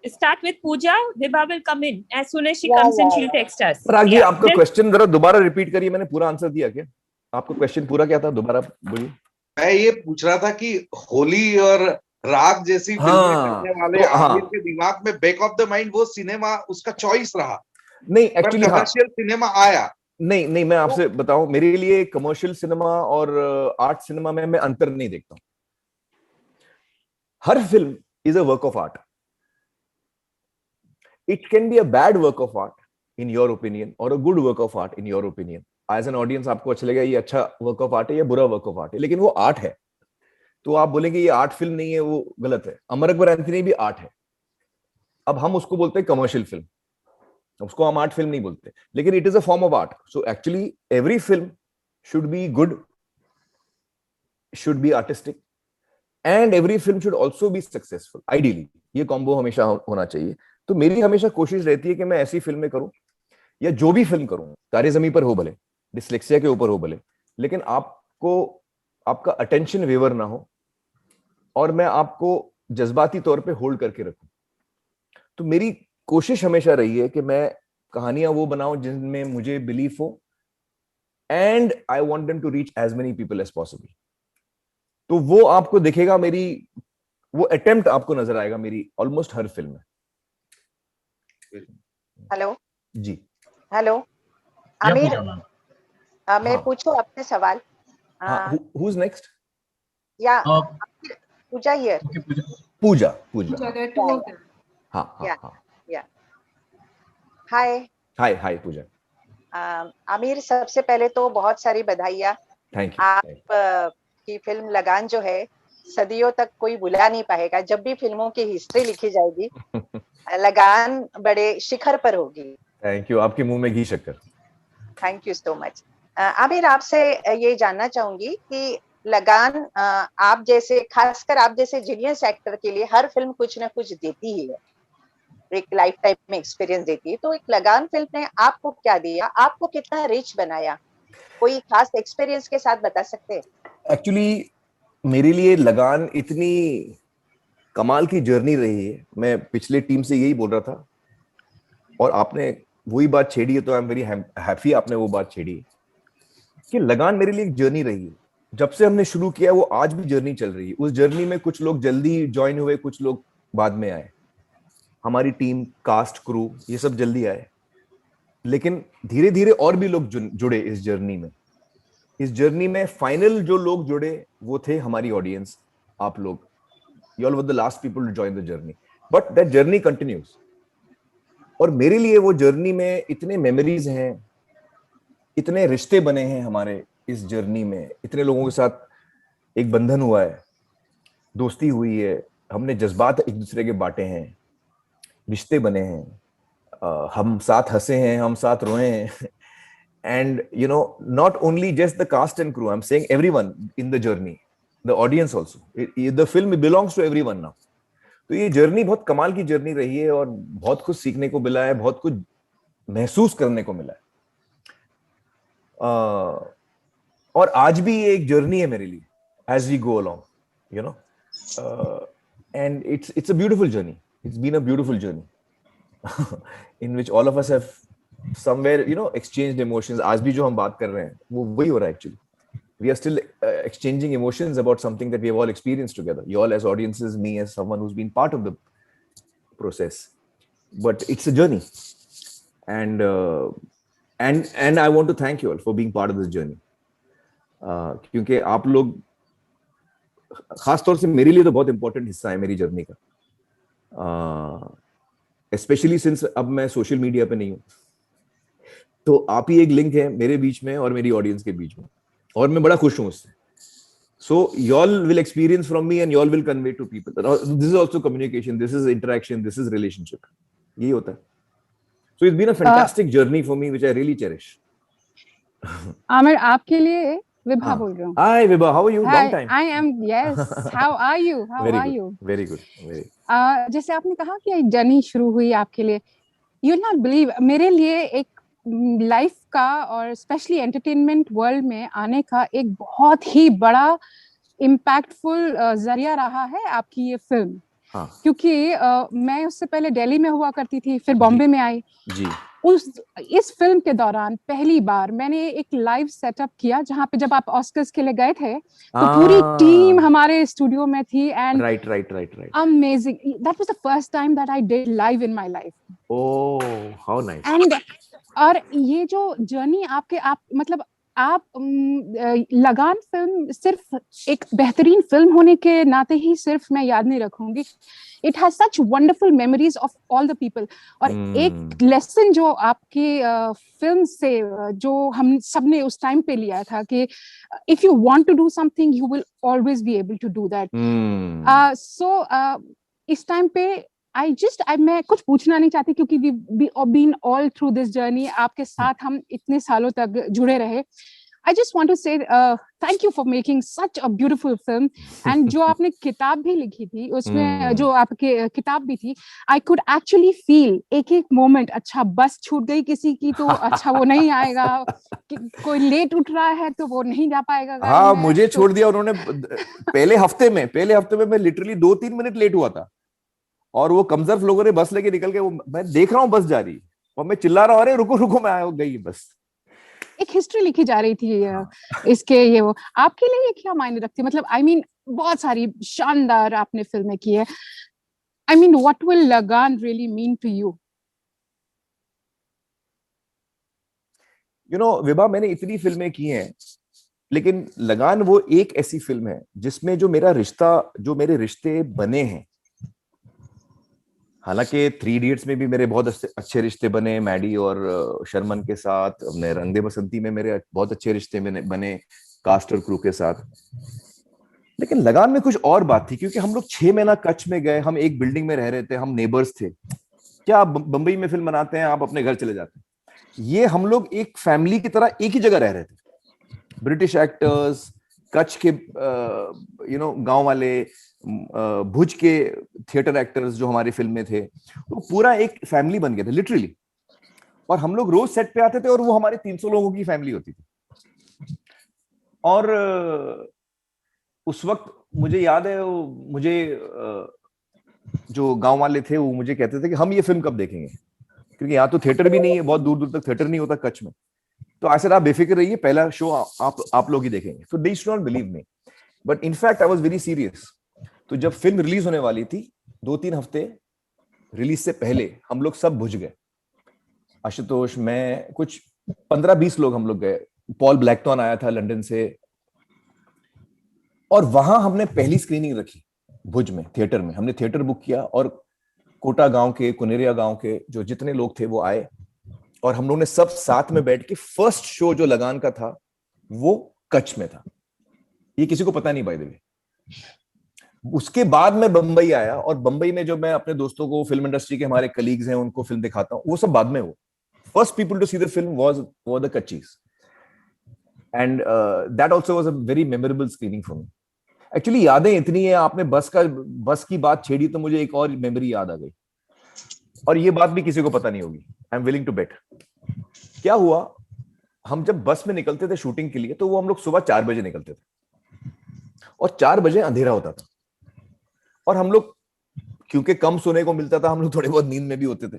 D: Start with Pooja. Vibha will come in as soon as she comes in. She'll text us.
A: पराग जी, आपका क्वेश्चन जरा दोबारा रिपीट करिए। मैंने पूरा आंसर दिया क्या? आपका क्वेश्चन पूरा क्या था? दोबारा बोलिए।
L: मैं ये पूछ रहा था कि होली और राग जैसी फिल्में करने वाले आमिर के दिमाग में बैक ऑफ द माइंड वो सिनेमा उसका चॉइस रहा।
A: नहीं, एक्चुअली
L: कमर्शियल सिनेमा आया
A: नहीं, मैं आपसे बताऊं, मेरे लिए कमर्शियल सिनेमा और आर्ट सिनेमा में मैं अंतर नहीं देखता हूं। हर film is a work of art. It can be a bad work of art in your opinion और a good work of art in your opinion. As an audience आपको अच्छा लगेगा ये अच्छा वर्क ऑफ आर्ट है या बुरा work of art है, लेकिन वो आर्ट है। तो आप बोलेंगे ये आर्ट फिल्म नहीं है, वो गलत है। अमर अकबर एंथनी भी आर्ट है। अब हम उसको बोलते हैं कमर्शियल फिल्म, उसको हम आर्ट फिल्म नहीं बोलते, लेकिन it is a form of art. So actually every film should be good, should be artistic, and every film should also be successful. Ideally ये कॉम्बो हमेशा होना चाहिए। तो मेरी हमेशा कोशिश रहती है कि मैं ऐसी फिल्में करूं, या जो भी फिल्म करूं, तारे ज़मीं पर हो भले, डिस्लेक्सिया के ऊपर हो भले, लेकिन आपको आपका अटेंशन वेवर ना हो और मैं आपको जज्बाती तौर पे होल्ड करके रखूं। तो मेरी कोशिश हमेशा रही है कि मैं कहानियां वो बनाऊं जिनमें मुझे बिलीफ हो, and I want them to reach as many people as possible. तो वो आपको दिखेगा, मेरी वो अटेम्प्ट आपको नजर आएगा मेरी ऑलमोस्ट हर फिल्म में।
B: हेलो
A: जी,
B: हेलो आमिर, मैं पूछूं आपसे सवाल?
A: Who is next?
B: या पूजा हियर।
A: पूजा हाय पूजा।
B: आमिर, सबसे पहले तो बहुत सारी बधाइयाँ।
A: Thank you.
B: आप की फिल्म लगान जो है सदियों तक कोई भुला नहीं पाएगा। जब भी फिल्मों की हिस्ट्री लिखी जाएगी लगान बड़े शिखर पर होगी।
A: थैंक यू, आपके मुंह में घी शक्कर।
B: Thank you so much. Aamir, आपसे ये जानना चाहूंगी कि लगान आप जैसे, खासकर आप जैसे जीनियस एक्टर के लिए हर फिल्म कुछ ना कुछ देती ही है, एक लाइफ टाइम में एक्सपीरियंस देती है। तो एक लगान फिल्म ने आपको क्या दिया, आपको कितना रिच बनाया, कोई खास एक्सपीरियंस के साथ बता सकते हैं?
A: एक्चुअली मेरे लिए लगान इतनी कमाल की जर्नी रही है। मैं पिछले टीम से यही बोल रहा था, और आपने वही बात छेड़ी है, तो आई एम वेरी हैप्पी आपने वो बात छेड़ी है कि लगान मेरे लिए एक जर्नी रही है। जब से हमने शुरू किया वो आज भी जर्नी चल रही है। उस जर्नी में कुछ लोग जल्दी ज्वाइन हुए, कुछ लोग बाद में आए। हमारी टीम, कास्ट, क्रू, ये सब जल्दी आए, लेकिन धीरे धीरे और भी लोग जुड़े इस जर्नी में। इस जर्नी में फाइनल जो लोग जुड़े वो थे हमारी ऑडियंस, आप लोग। You all were the last people to join the journey, but that journey continues. और मेरे लिए वो जर्नी में इतने मेमोरीज हैं, इतने रिश्ते बने हैं हमारे इस जर्नी में, इतने लोगों के साथ एक बंधन हुआ है, दोस्ती हुई है, हमने जज्बात एक दूसरे के बांटे हैं, रिश्ते बने हैं, हम साथ हंसे हैं, हम साथ रोए हैं. And you know, not only just the cast and crew, I'm saying everyone in the journey, the audience also. The film belongs to everyone now. तो ये जर्नी बहुत कमाल की जर्नी रही है और बहुत कुछ सीखने को मिला है, बहुत कुछ महसूस करने को मिला है. और आज भी ये एक जर्नी है मेरे लिए, as we go along, you know, and it's a beautiful journey. It's been a beautiful journey in which all of us have somewhere, you know, exchanged emotions. आज भी जो हम बात कर रहे हैं वो वही हो रहा है actually. We are still exchanging emotions about something that we have all experienced together. You all as audiences, me as someone who's been part of the process. But it's a journey, and I want to thank you all for being part of this journey. क्योंकि आप लोग खास तौर से मेरे लिए तो बहुत important हिस्सा है मेरी जर्नी का. Especially since अब मैं सोशल मीडिया पे नहीं हूँ, तो आप ही एक लिंक है मेरे बीच में और मेरी ऑडियंस के बीच में, और मैं बड़ा खुश हूँ उससे. So y'all will experience from me and y'all will convey to people. This is also communication, this is interaction, this is relationship. यही होता है. So it's been a fantastic journey for me, which I really cherish.
H: Aamir, आपके लिए विभा बोल रहा हूँ.
A: Hi Vibha, how are you? Long time.
H: I am, yes. How are you? How
A: Very
H: are
A: good.
H: you?
A: Very good. Very.
H: जैसे आपने कहा कि एक जर्नी शुरू हुई आपके लिए, you'll not believe, मेरे लिए एक लाइफ का और स्पेशली एंटरटेनमेंट वर्ल्ड में आने का एक बहुत ही बड़ा इम्पैक्टफुल जरिया रहा है आपकी ये फिल्म.
A: हाँ.
H: क्योंकि मैं उससे पहले दिल्ली में हुआ करती थी, फिर बॉम्बे में आई
A: जी.
H: इस फिल्म के दौरान पहली बार मैंने एक लाइव सेटअप किया, जहाँ पे जब आप ऑस्कर्स के लिए गए थे तो पूरी टीम हमारे स्टूडियो में थी. And
A: right
H: amazing, that was the first time that I did live in my life.
A: Oh, how nice.
H: And और ये जो जर्नी आप मतलब आप लगान फिल्म सिर्फ एक बेहतरीन फिल्म होने के नाते ही सिर्फ मैं याद नहीं रखूंगी. It has such wonderful memories of all the people. और एक लेसन जो आपकी फिल्म से जो हम सबने उस टाइम पे लिया था कि if you want to do something you will always be able to do that. So इस टाइम पे मैं कुछ पूछना नहीं चाहती क्योंकि we been all through this journey. आपके साथ हम इतने सालों तक जुड़े रहे. I just want to say thank you for making such a beautiful film. And जो आपने किताब भी लिखी थी उसमें जो आपके किताब भी थी, I could actually feel एक मोमेंट, अच्छा बस छूट गई किसी की तो अच्छा वो नहीं आएगा, कोई लेट उठ रहा है तो वो नहीं जा पाएगा.
A: हाँ, मुझे छोड़ दिया उन्होंने पहले हफ्ते में मैं लिटरली 2-3 मिनट लेट हुआ था और वो कमजर्फ लोगों ने बस लेके निकल के, वो मैं देख रहा हूँ बस जा रही और मैं चिल्ला रहा हूँ अरे रुको मैं आया गई बस.
H: एक हिस्ट्री लिखी जा रही थी इसके, ये वो आपके लिए ये क्या मायने रखती है? मतलब I mean बहुत सारी शानदार आपने फिल्में की है. I mean what will लगान really mean to you?
A: You know Vibha, मैंने इतनी फिल्में की हैं लेकिन लगान वो एक ऐसी फिल्म है जिसमें जो मेरे रिश्ते बने हैं. हालांकि 3 इडियट्स में भी मेरे बहुत अच्छे रिश्ते बने मैडी और शर्मन के साथ, अपने रंग दे बसंती में मेरे बहुत अच्छे रिश्ते बने कास्ट और क्रू के साथ. लेकिन लगान में कुछ और बात थी क्योंकि हम लोग 6 महीना कच्छ में गए, हम एक बिल्डिंग में रह रहे थे, हम नेबर्स थे. क्या आप बंबई में फिल्म बनाते हैं, आप अपने घर चले जाते हैं. ये हम लोग एक फैमिली की तरह एक ही जगह रह रहे थे. ब्रिटिश एक्टर्स, कच्छ के गांव वाले, भुज के थिएटर एक्टर्स जो हमारी फिल्म में थे, तो पूरा एक फैमिली बन गया था लिटरली. और हम लोग रोज सेट पे आते थे और वो हमारे 300 लोगों की फैमिली होती थी. और उस वक्त मुझे याद है मुझे जो गांव वाले थे वो मुझे कहते थे कि हम ये फिल्म कब देखेंगे, क्योंकि यहाँ तो थिएटर भी नहीं है, बहुत दूर दूर तक थिएटर नहीं होता कच्छ में. तो ऐसे आप बेफिक्र रहिए, पहला शो आप लोग ही देखेंगे. तो they should not believe me, but in fact I was very serious. तो जब फिल्म रिलीज होने वाली थी 2-3 हफ्ते रिलीज से पहले हम लोग सब भुज गए. आशुतोष, मैं, कुछ 15-20 लोग हम लोग गए. पॉल ब्लैकटन आया था लंदन से और वहां हमने पहली स्क्रीनिंग रखी भुज में, थिएटर में. हमने थिएटर बुक किया और कोटा गांव के, कुनेरिया गांव के जो जितने लोग थे वो आए और हम लोग ने सब साथ में बैठ के फर्स्ट शो जो लगान का था वो कच्छ में था. ये किसी को पता नहीं बाय द वे. उसके बाद मैं बंबई आया, और बंबई में जो मैं अपने दोस्तों को, फिल्म इंडस्ट्री के हमारे कलीग्स हैं, उनको फिल्म दिखाता हूँ, वो सब बाद में हुआ. First people to see the film were the कच्चीज, and that also was a very memorable screening for me. Actually यादें इतनी है, आपने बस की बात छेड़ी तो मुझे एक और मेमोरी याद आ गई, और ये बात भी किसी को पता नहीं होगी. I am willing to bet. क्या हुआ, हम जब बस में निकलते थे शूटिंग के लिए, तो वो हम लोग सुबह 4 बजे निकलते थे, और 4 बजे अंधेरा होता था, और हम लोग क्योंकि कम सोने को मिलता था, हम लोग थोड़े बहुत नींद में भी होते थे,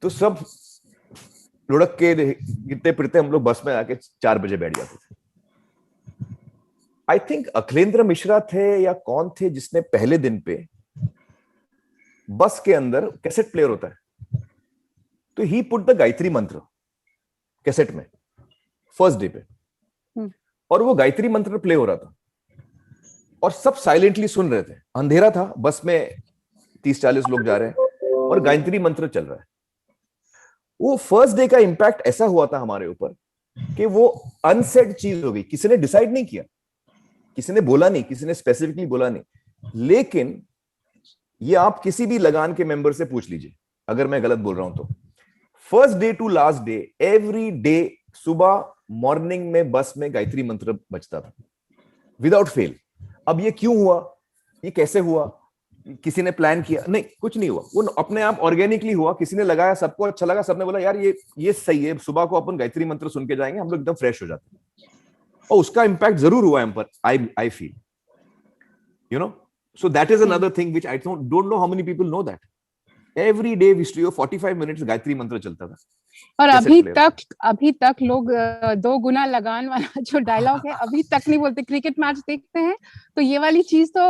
A: तो सब लुढ़क के गिरते फिरते हम लोग बस में आके 4 बजे बैठ जाते थे. आई थिंक अखिलेंद्र मिश्रा थे या कौन थे जिसने पहले दिन पे बस के अंदर कैसेट प्लेयर होता है, तो ही पुट द गायत्री मंत्र कैसेट में फर्स्ट डे पे, और वो गायत्री मंत्र प्ले हो रहा था, और सब साइलेंटली सुन रहे थे. अंधेरा था, बस में 30-40 लोग जा रहे हैं और गायत्री मंत्र चल रहा है. वो फर्स्ट डे का इंपैक्ट ऐसा हुआ था हमारे ऊपर कि वो अनसेड चीज हो गई. किसी ने डिसाइड नहीं किया, किसी ने बोला नहीं, किसी ने स्पेसिफिकली बोला नहीं, लेकिन ये आप किसी भी लगान के मेंबर से पूछ लीजिए, अगर मैं गलत बोल रहा हूं तो. First day to last day, every day सुबह मॉर्निंग में बस में गायत्री मंत्र बजता था विदाउट फेल. अब ये क्यों हुआ, ये कैसे हुआ, किसी ने प्लान किया? नहीं, कुछ नहीं हुआ. वो अपने आप ऑर्गेनिकली हुआ. किसी ने लगाया, सबको अच्छा लगा, सबने बोला यार ये सही है, सुबह को अपन गायत्री मंत्र सुन के जाएंगे, हम लोग एकदम फ्रेश हो जाते हैं. और उसका इंपैक्ट जरूर हुआ हम पर, I feel, you know. So that is another thing which I don't know how many people know that. Every day history of 45 minutes Gayatri मंत्र चलता था.
H: और अभी तक लोग 2 गुना लगान वाला जो डायलॉग है अभी तक नहीं बोलते. क्रिकेट मैच देखते हैं तो ये वाली चीज तो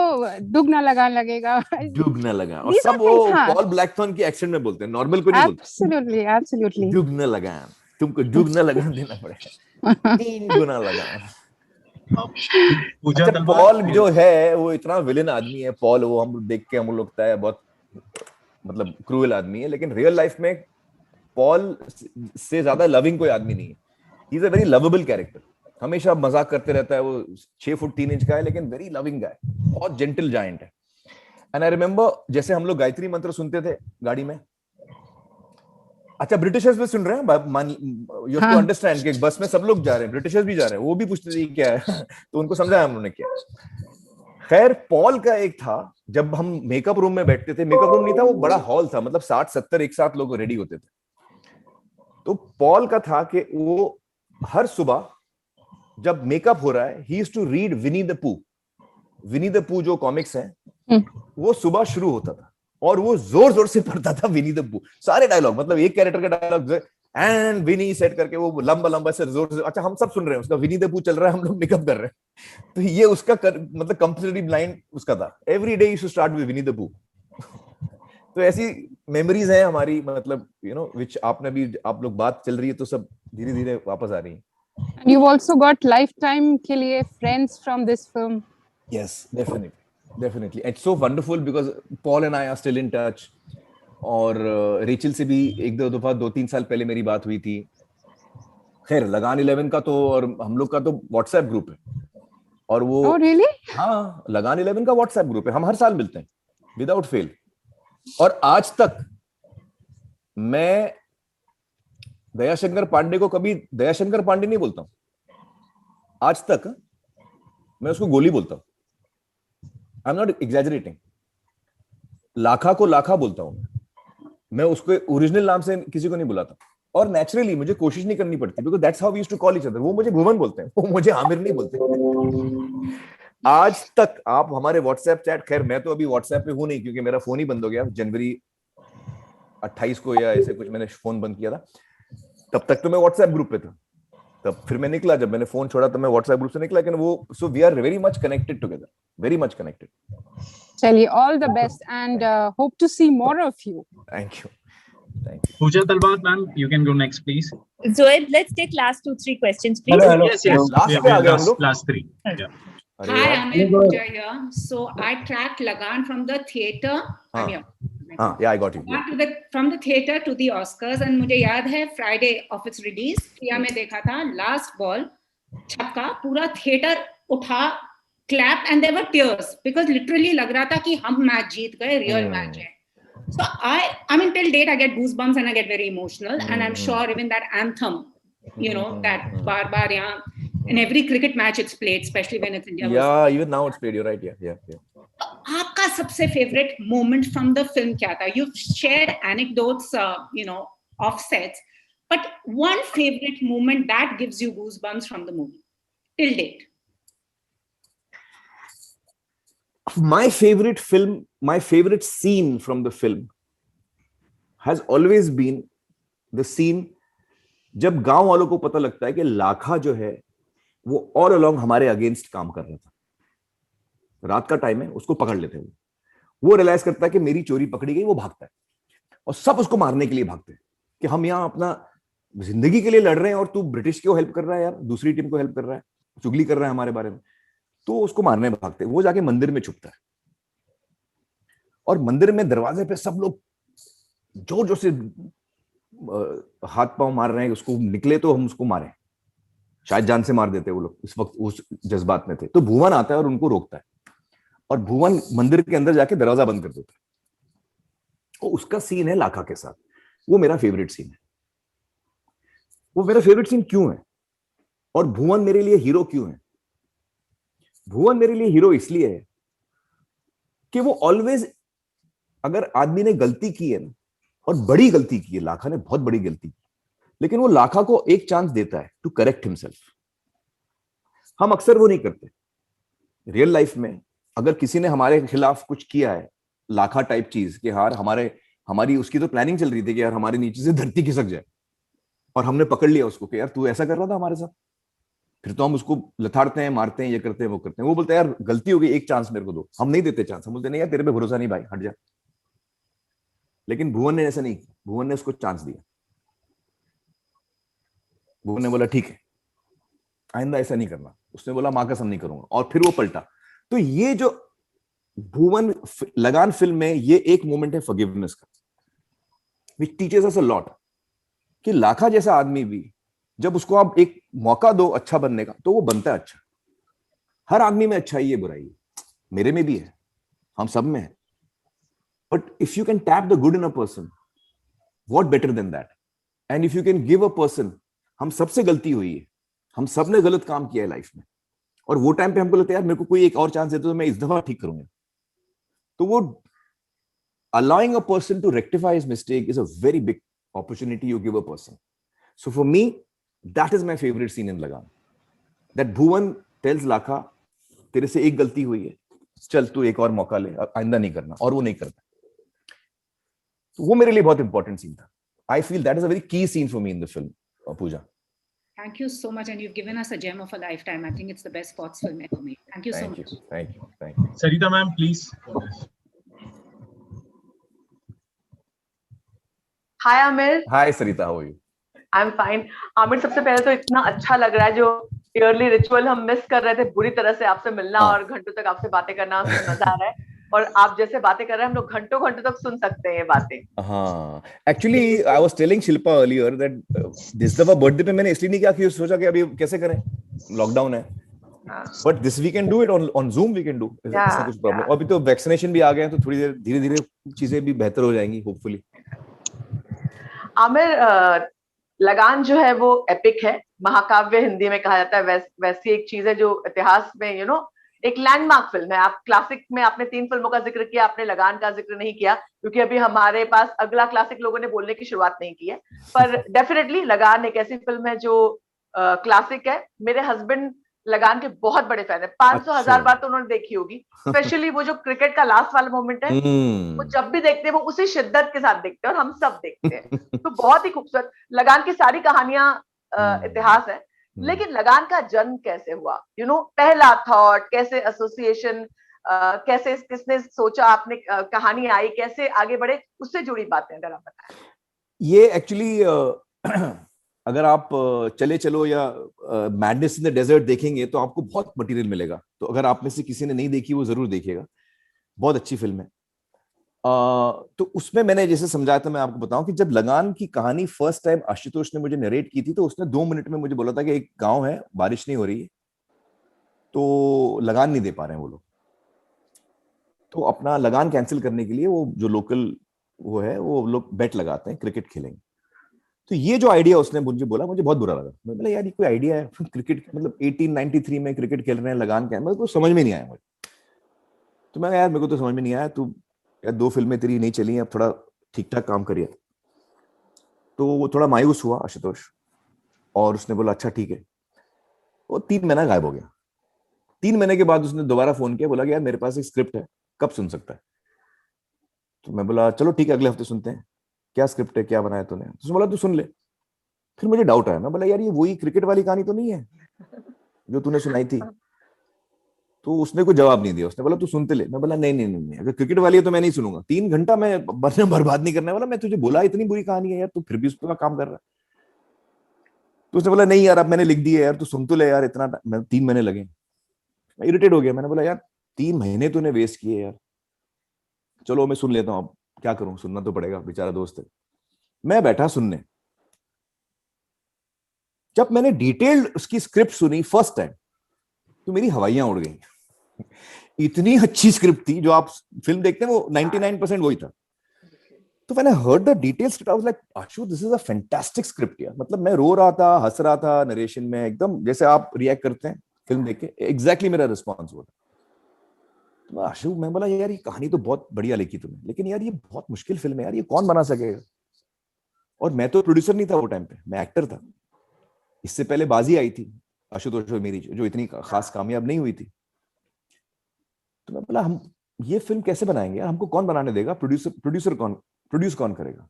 H: दुगना लगान लगेगा,
A: दुगना लगान, और सब वो पॉल ब्लैकथॉर्न की एक्सेंट में बोलते हैं, नॉर्मल को नहीं बोलते.
H: एब्सोल्युटली
A: दुगना लगान, तुमको दुगना लगान देना पड़ेगा, 3 गुना लगान. अच्छा, पॉल जो है वो इतना विलेन आदमी है. पॉल वो हम देख के हम लगता है बहुत मतलब क्रूएल आदमी है, लेकिन रियल लाइफ में पॉल से ज्यादा लविंग कोई आदमी नहीं है. He is a very lovable character. हमेशा मजाक करते रहता है. वो 6 फुट 3 इंच का है, लेकिन वेरी लविंग गाय, बहुत जेंटल जायंट है. एंड आई रिमेम्बर जैसे हम लोग गायत्री मंत्र सुनते थे गाड़ी में. अच्छा, ब्रिटिशर्स भी सुन रहे हैं, यू हैव टू अंडरस्टैंड कि बस में सब लोग जा रहे हैं, ब्रिटिशर्स भी जा रहे हैं, वो भी पूछते थे क्या है. तो उनको समझाया हम लोगों ने क्या. खैर, पॉल का एक था, जब हम मेकअप रूम में बैठते थे, मेकअप रूम नहीं था, वो बड़ा हॉल था, मतलब 60-70 एक साथ लोग रेडी होते थे. तो पॉल का था कि वो हर सुबह जब मेकअप हो रहा है, he used to read Winnie the Pooh. Winnie the पू जो कॉमिक्स हैं, वो सुबह शुरू होता था, और वो जोर जोर से पढ़ता था विनी द पू. सारे डायलॉग, मतलब एक कैरेक्टर का डायलॉग एंड विनी सेट करके वो लंबा लंबा से जोर से. अच्छा, हम सब सुन रहे हैं, उसका विनी द पू चल रहा है, हम लोग मेकअप कर रहे हैं. तो ये उसका मतलब कंपल्सरी लाइन उसका था, every day you should start with Winnie the Pooh. तो ऐसी मेमोरीज हैं हमारी, मतलब यू नो, विच आपने भी, आप लोग बात चल रही है तो सब धीरे धीरे वापस आ रही है.
H: And you've also got lifetime के लिए friends from this film.
A: Yes, definitely. It's so wonderful because Paul and I are still in touch. और रेचल से भी एक दो दफा 2-3 साल पहले मेरी बात हुई थी. खैर, लगान 11 का तो, और हम लोग का तो व्हाट्सएप ग्रुप है, और वो
H: Oh, really?
A: हाँ, लगान 11 का व्हाट्सएप ग्रुप है. हम हर साल मिलते हैं विदाउट फेल. और आज तक मैं दयाशंकर पांडे को कभी दयाशंकर पांडे नहीं बोलता हूं. आज तक मैं उसको गोली बोलता हूं. I am not exaggerating. Lakha को लाखा बोलता हूं. मैं उसको ओरिजिनल नाम से किसी को नहीं बुलाता, और नेचुरली मुझे कोशिश नहीं करनी पड़ती, because that's how we used to call each other. वो मुझे भुवन बोलते हैं, वो मुझे आमिर नहीं बोलते. आज तक आप हमारे व्हाट्सएप चैट, खैर मैं तो अभी व्हाट्सएप पे हूं नहीं, क्योंकि मेरा फोन ही बंद हो गया जनवरी 28 को या ऐसे कुछ, मैंने फोन बंद किया था. तब तक तो मैं व्हाट्सएप ग्रुप पे था. तब फिर मैं निकला, जब मैंने फोन छोड़ा तो मैं व्हाट्सएप ग्रुप से निकला. लेकिन वो, so we are very much connected together, very much connected.
H: चलिए, all the best and hope to see more of you.
A: Thank you.
K: Pooja Talwar ma'am, you can go next please.
D: Zoeb, let's take last 2-3 questions please.
K: Hello. Yes.
A: Last पे आ गए हम लोग.
K: Last 3. Yeah.
M: Hi, Amir, Pooja here. So I tracked Lagan from the theater.
A: Yeah, I got you.
M: From the theater to the Oscars, and मुझे याद है Friday of its release, प्रिया में देखा था. Last ball, छक्का, पूरा थिएटर उठा clapped and there were tears because literally लग रहा था कि हम मैच जीत गए, real match है. So I mean till date I get goosebumps and I get very emotional and I'm sure even that anthem, you know, that बार यहाँ in every cricket match it's played, especially when it's India.
A: Yeah, even now it's played. You're right. Yeah.
M: आपका सबसे favorite moment from the film क्या था? You've shared anecdotes, you know, of sets, but one favorite moment that gives you goosebumps from the movie till date.
A: My favorite scene from the film has always been the scene जब गांव वालों को पता लगता है कि लाखा जो है वो ऑल अलोंग हमारे अगेंस्ट काम कर रहा था. रात का टाइम है, उसको पकड़ लेते हैं. वो रियलाइज करता है कि मेरी चोरी पकड़ी गई, वो भागता है और सब उसको मारने के लिए भागते हैं कि हम यहाँ अपना जिंदगी के लिए लड़ रहे हैं और तू ब्रिटिश को हेल्प कर रहा है यार, दूसरी टीम को हेल्प कर रहा है, चुगली कर रहा है हमारे बारे में. तो उसको मारने भागते. वो जाके मंदिर में छुपता है और मंदिर में दरवाजे पे सब लोग जोर जोर से हाथ पांव मार रहे हैं, उसको निकले तो हम उसको मारें, शायद जान से मार देते. वो लोग इस वक्त उस जज्बात में थे. तो भुवन आता है और उनको रोकता है और भुवन मंदिर के अंदर जाके दरवाजा बंद कर देता है. और उसका सीन है लाखा के साथ. वो मेरा फेवरेट सीन है. वो मेरा फेवरेट सीन क्यों है और भुवन मेरे लिए हीरो क्यों है? भुवन मेरे लिए हीरो इसलिए है कि वो ऑलवेज, अगर आदमी ने गलती की है ना, और बड़ी गलती की है, लाखा ने बहुत बड़ी गलती की, लेकिन वो लाखा को एक चांस देता है टू करेक्ट हिमसेल्फ. हम अक्सर वो नहीं करते. रियल लाइफ में अगर किसी ने हमारे खिलाफ कुछ किया है, लाखा टाइप चीज, कि यार हमारी उसकी तो प्लानिंग चल रही थी कि यार हमारे नीचे से धरती खिसक जाए, और हमने पकड़ लिया उसको कि यार तू ऐसा कर रहा था हमारे साथ, फिर तो हम उसको लथाड़ते हैं, मारते हैं, ये करते हैं, वो करते हैं. वो बोलते हैं यार गलती हो गई, एक चांस मेरे को दो. हम नहीं देते चांस. हम बोलते नहीं यार तेरे पे भरोसा नहीं भाई, हट जा. लेकिन भुवन ने ऐसा नहीं किया. भुवन ने उसको चांस दिया. भुवन ने बोला ठीक है, आइंदा ऐसा नहीं करना. उसने बोला मां कसम नहीं करूंगा, और फिर वो पलटा. तो ये जो भुवन लगान फिल्म में ये एक मोमेंट है फॉरगिवनेस का, which teaches us a lot, कि लाखा जैसा आदमी भी जब उसको आप एक मौका दो अच्छा बनने का, तो वो बनता है अच्छा. हर आदमी में अच्छाई है, बुराई है, मेरे में भी है, हम सब में है. But if you can tap the good in a person, what better than that? And if you can give a person, हम सबसे गलती हुई है, हम सब ने गलत काम किया है लाइफ में, और वो टाइम पे हमको लगता है यार मेरे को कोई एक और चांस देते तो मैं इस दफा ठीक करूंगा. तो वो allowing a person to rectify his mistake is a very big opportunity you give a person. So for me, that is my favorite scene in Lagan. That Bhuvan tells Lakha, तेरे से एक गलती हुई है, चल तू एक और मौका ले, आइंदा नहीं करना, और वो नहीं करता. तो वो मेरे लिए बहुत इंपॉर्टेंट सीन था. I feel that is a very key scene for me in the film, Pooja.
M: Thank you so much, and you've given us a gem of a lifetime. I think it's the best sports film ever made. Thank you so much.
A: Thank you.
K: Sarita ma'am, please.
N: Hi Amir.
A: Hi Sarita, how are you?
N: I'm fine. Amir, सबसे पहले तो इतना अच्छा लग रहा है, जो yearly ritual हम मिस कर रहे थे बुरी तरह से, आपसे मिलना और घंटों तक आपसे बातें करना, मजा आ रहा है. और आप जैसे बातें कर रहे हैं, हम लोग घंटों घंटों तक सुन सकते हैं ये बातें.
A: हाँ, actually I was telling Shilpa earlier that this दफा बर्थडे पे मैंने इसलिए नहीं किया कि सोचा कि अभी कैसे करें, लॉकडाउन है, but this we can do it on Zoom, we can do, ऐसा कुछ प्रॉब्लम. अभी तो वैक्सीनेशन भी आ गए हैं, तो थोड़ी देर धीरे-धीरे चीजें भी बेहतर हो जाएंगी होपफुली.
N: आमिर, लगान जो है वो एपिक है, महाकाव्य हिंदी में कहा जाता है. वैसी एक चीज है जो इतिहास में एक लैंडमार्क फिल्म है. आप क्लासिक में आपने 3 फिल्मों का जिक्र किया, आपने लगान का जिक्र नहीं किया, क्योंकि अभी हमारे पास अगला क्लासिक लोगों ने बोलने की शुरुआत नहीं की है. पर डेफिनेटली लगान एक ऐसी फिल्म है जो क्लासिक है. मेरे हस्बैंड लगान के बहुत बड़े फैन है, 500,000 बार तो उन्होंने देखी होगी. स्पेशली वो जो क्रिकेट का लास्ट वाला मोमेंट है, वो जब भी देखते हैं वो उसी शिद्दत के साथ देखते हैं, और हम सब देखते हैं. तो बहुत ही खूबसूरत. लगान की सारी कहानियां इतिहास है, लेकिन लगान का जन्म कैसे हुआ, पहला थॉट कैसे, एसोसिएशन कैसे, किसने सोचा, आपने कहानी आई, कैसे आगे बढ़े, उससे जुड़ी बातें अगर आप बताएं.
A: ये एक्चुअली अगर आप चले चलो या मैडनेस इन द डेजर्ट देखेंगे तो आपको बहुत मटेरियल मिलेगा. तो अगर आप में से किसी ने नहीं देखी, वो जरूर देखिएगा, बहुत अच्छी फिल्म है. तो उसमें मैंने जैसे समझाया था, मैं आपको बताऊं कि जब लगान की कहानी फर्स्ट टाइम आशुतोष ने मुझे नरेट की थी, तो उसने 2 मिनट में मुझे बोला था कि एक गांव है, बारिश नहीं हो रही है, तो लगान नहीं दे पा रहे हैं वो लोग, तो अपना लगान कैंसिल करने के लिए वो जो लोकल वो है वो लोग बेट लगाते हैं क्रिकेट खेलेंगे। तो ये जो आइडिया उसने मुझे बोला, मुझे बहुत बुरा लगा। मैं बोला यार ये कोई आइडिया है क्रिकेट, मतलब 1893 में क्रिकेट खेल रहे हैं, लगान क्या है, मतलब कुछ समझ में नहीं आया मुझे। तो मैं यार मेरे को तो समझ में नहीं आया, तू यार 2 फिल्में तेरी नहीं चली, अब थोड़ा ठीक ठाक काम करिए। तो वो थोड़ा मायूस हुआ आशुतोष, और उसने बोला अच्छा ठीक है। वो 3 महीना गायब हो गया। 3 महीने के बाद उसने दोबारा फोन किया, बोला कि यार मेरे पास एक स्क्रिप्ट है, कब सुन सकता है? तो मैं बोला चलो ठीक है, अगले हफ्ते सुनते हैं। क्या स्क्रिप्ट है, क्या बनाया तूने? तो उसने बोला तू सुन ले। फिर मुझे डाउट आया, मैं बोला यार ये वही क्रिकेट वाली कहानी तो नहीं है जो तूने सुनाई थी? तो उसने कोई जवाब नहीं दिया। उसने बोला तू सुनते ले। मैं बोला नहीं नहीं नहीं, अगर क्रिकेट वाली है तो मैं नहीं सुनूंगा, 3 घंटा मैं बर्बाद नहीं करने वाला। मैं तुझे बोला इतनी बुरी कहानी है यार, तू फिर भी उस पर काम कर रहा है। तो उसने बोला नहीं यार अब मैंने लिख दी है यार, तू सुन तो ले यार, इतना 3 महीने लगे। मैं इरिटेट हो गया, मैंने बोला यार 3 महीने तूने वेस्ट किए यार, चलो मैं सुन लेता हूँ, अब क्या करूं, सुनना तो पड़ेगा, बेचारा दोस्त है। मैं बैठा सुनने। जब मैंने डिटेल्ड उसकी स्क्रिप्ट सुनी फर्स्ट टाइम, तो मेरी हवाइयां उड़ गई। इतनी अच्छी स्क्रिप्ट थी, जो आप फिल्म देखते हैं वो 99% वही था। तो मैंने heard the details, I was like Ashu this is a fantastic script यार। मतलब मैं रो रहा था, हंस रहा था नरेशन में, एकदम जैसे आप रिएक्ट करते हैं फिल्म देख के, एग्जैक्टली मेरा रिस्पॉन्स हुआ। तो आशु, मैं बोला यार ये कहानी तो बहुत बढ़िया लिखी तुमने, लेकिन यार ये बहुत मुश्किल फिल्म है यार, ये कौन बना सकेगा? और मैं तो प्रोड्यूसर नहीं था वो टाइम पे, मैं एक्टर था। इससे पहले बाजी आई थी आशुतोष और मेरी, जो इतनी खास कामयाब नहीं हुई थी। तो मैं बोला हम ये फिल्म कैसे बनाएंगे यार, हमको कौन बनाने देगा? प्रोड्यूसर कौन, प्रोड्यूस कौन करेगा?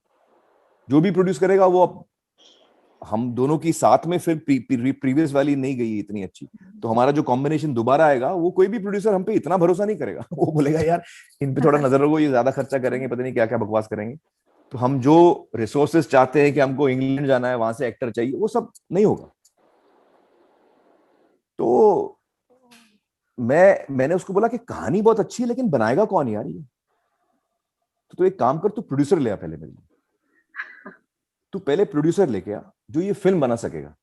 A: जो भी प्रोड्यूस करेगा वो, अब हम दोनों की साथ में फिल्म प्रीवियस वाली नहीं गई इतनी अच्छी, तो हमारा जो कॉम्बिनेशन दोबारा आएगा, वो कोई भी प्रोड्यूसर हम पे इतना भरोसा नहीं करेगा। वो बोलेगा यार इन पे थोड़ा नजर रखो, ये ज्यादा खर्चा करेंगे, पता नहीं क्या क्या बकवास करेंगे। तो हम जो रिसोर्सेस चाहते हैं कि हमको इंग्लैंड जाना है, वहां से एक्टर चाहिए, वो सब नहीं होगा। तो मैंने उसको बोला कि कहानी बहुत अच्छी है, लेकिन बनाएगा कौन यार ये? तो एक काम कर, तू प्रोड्यूसर ले आ पहले मेरे लिए। तू पहले प्रोड्यूसर लेके आ जो ये फिल्म बना सकेगा।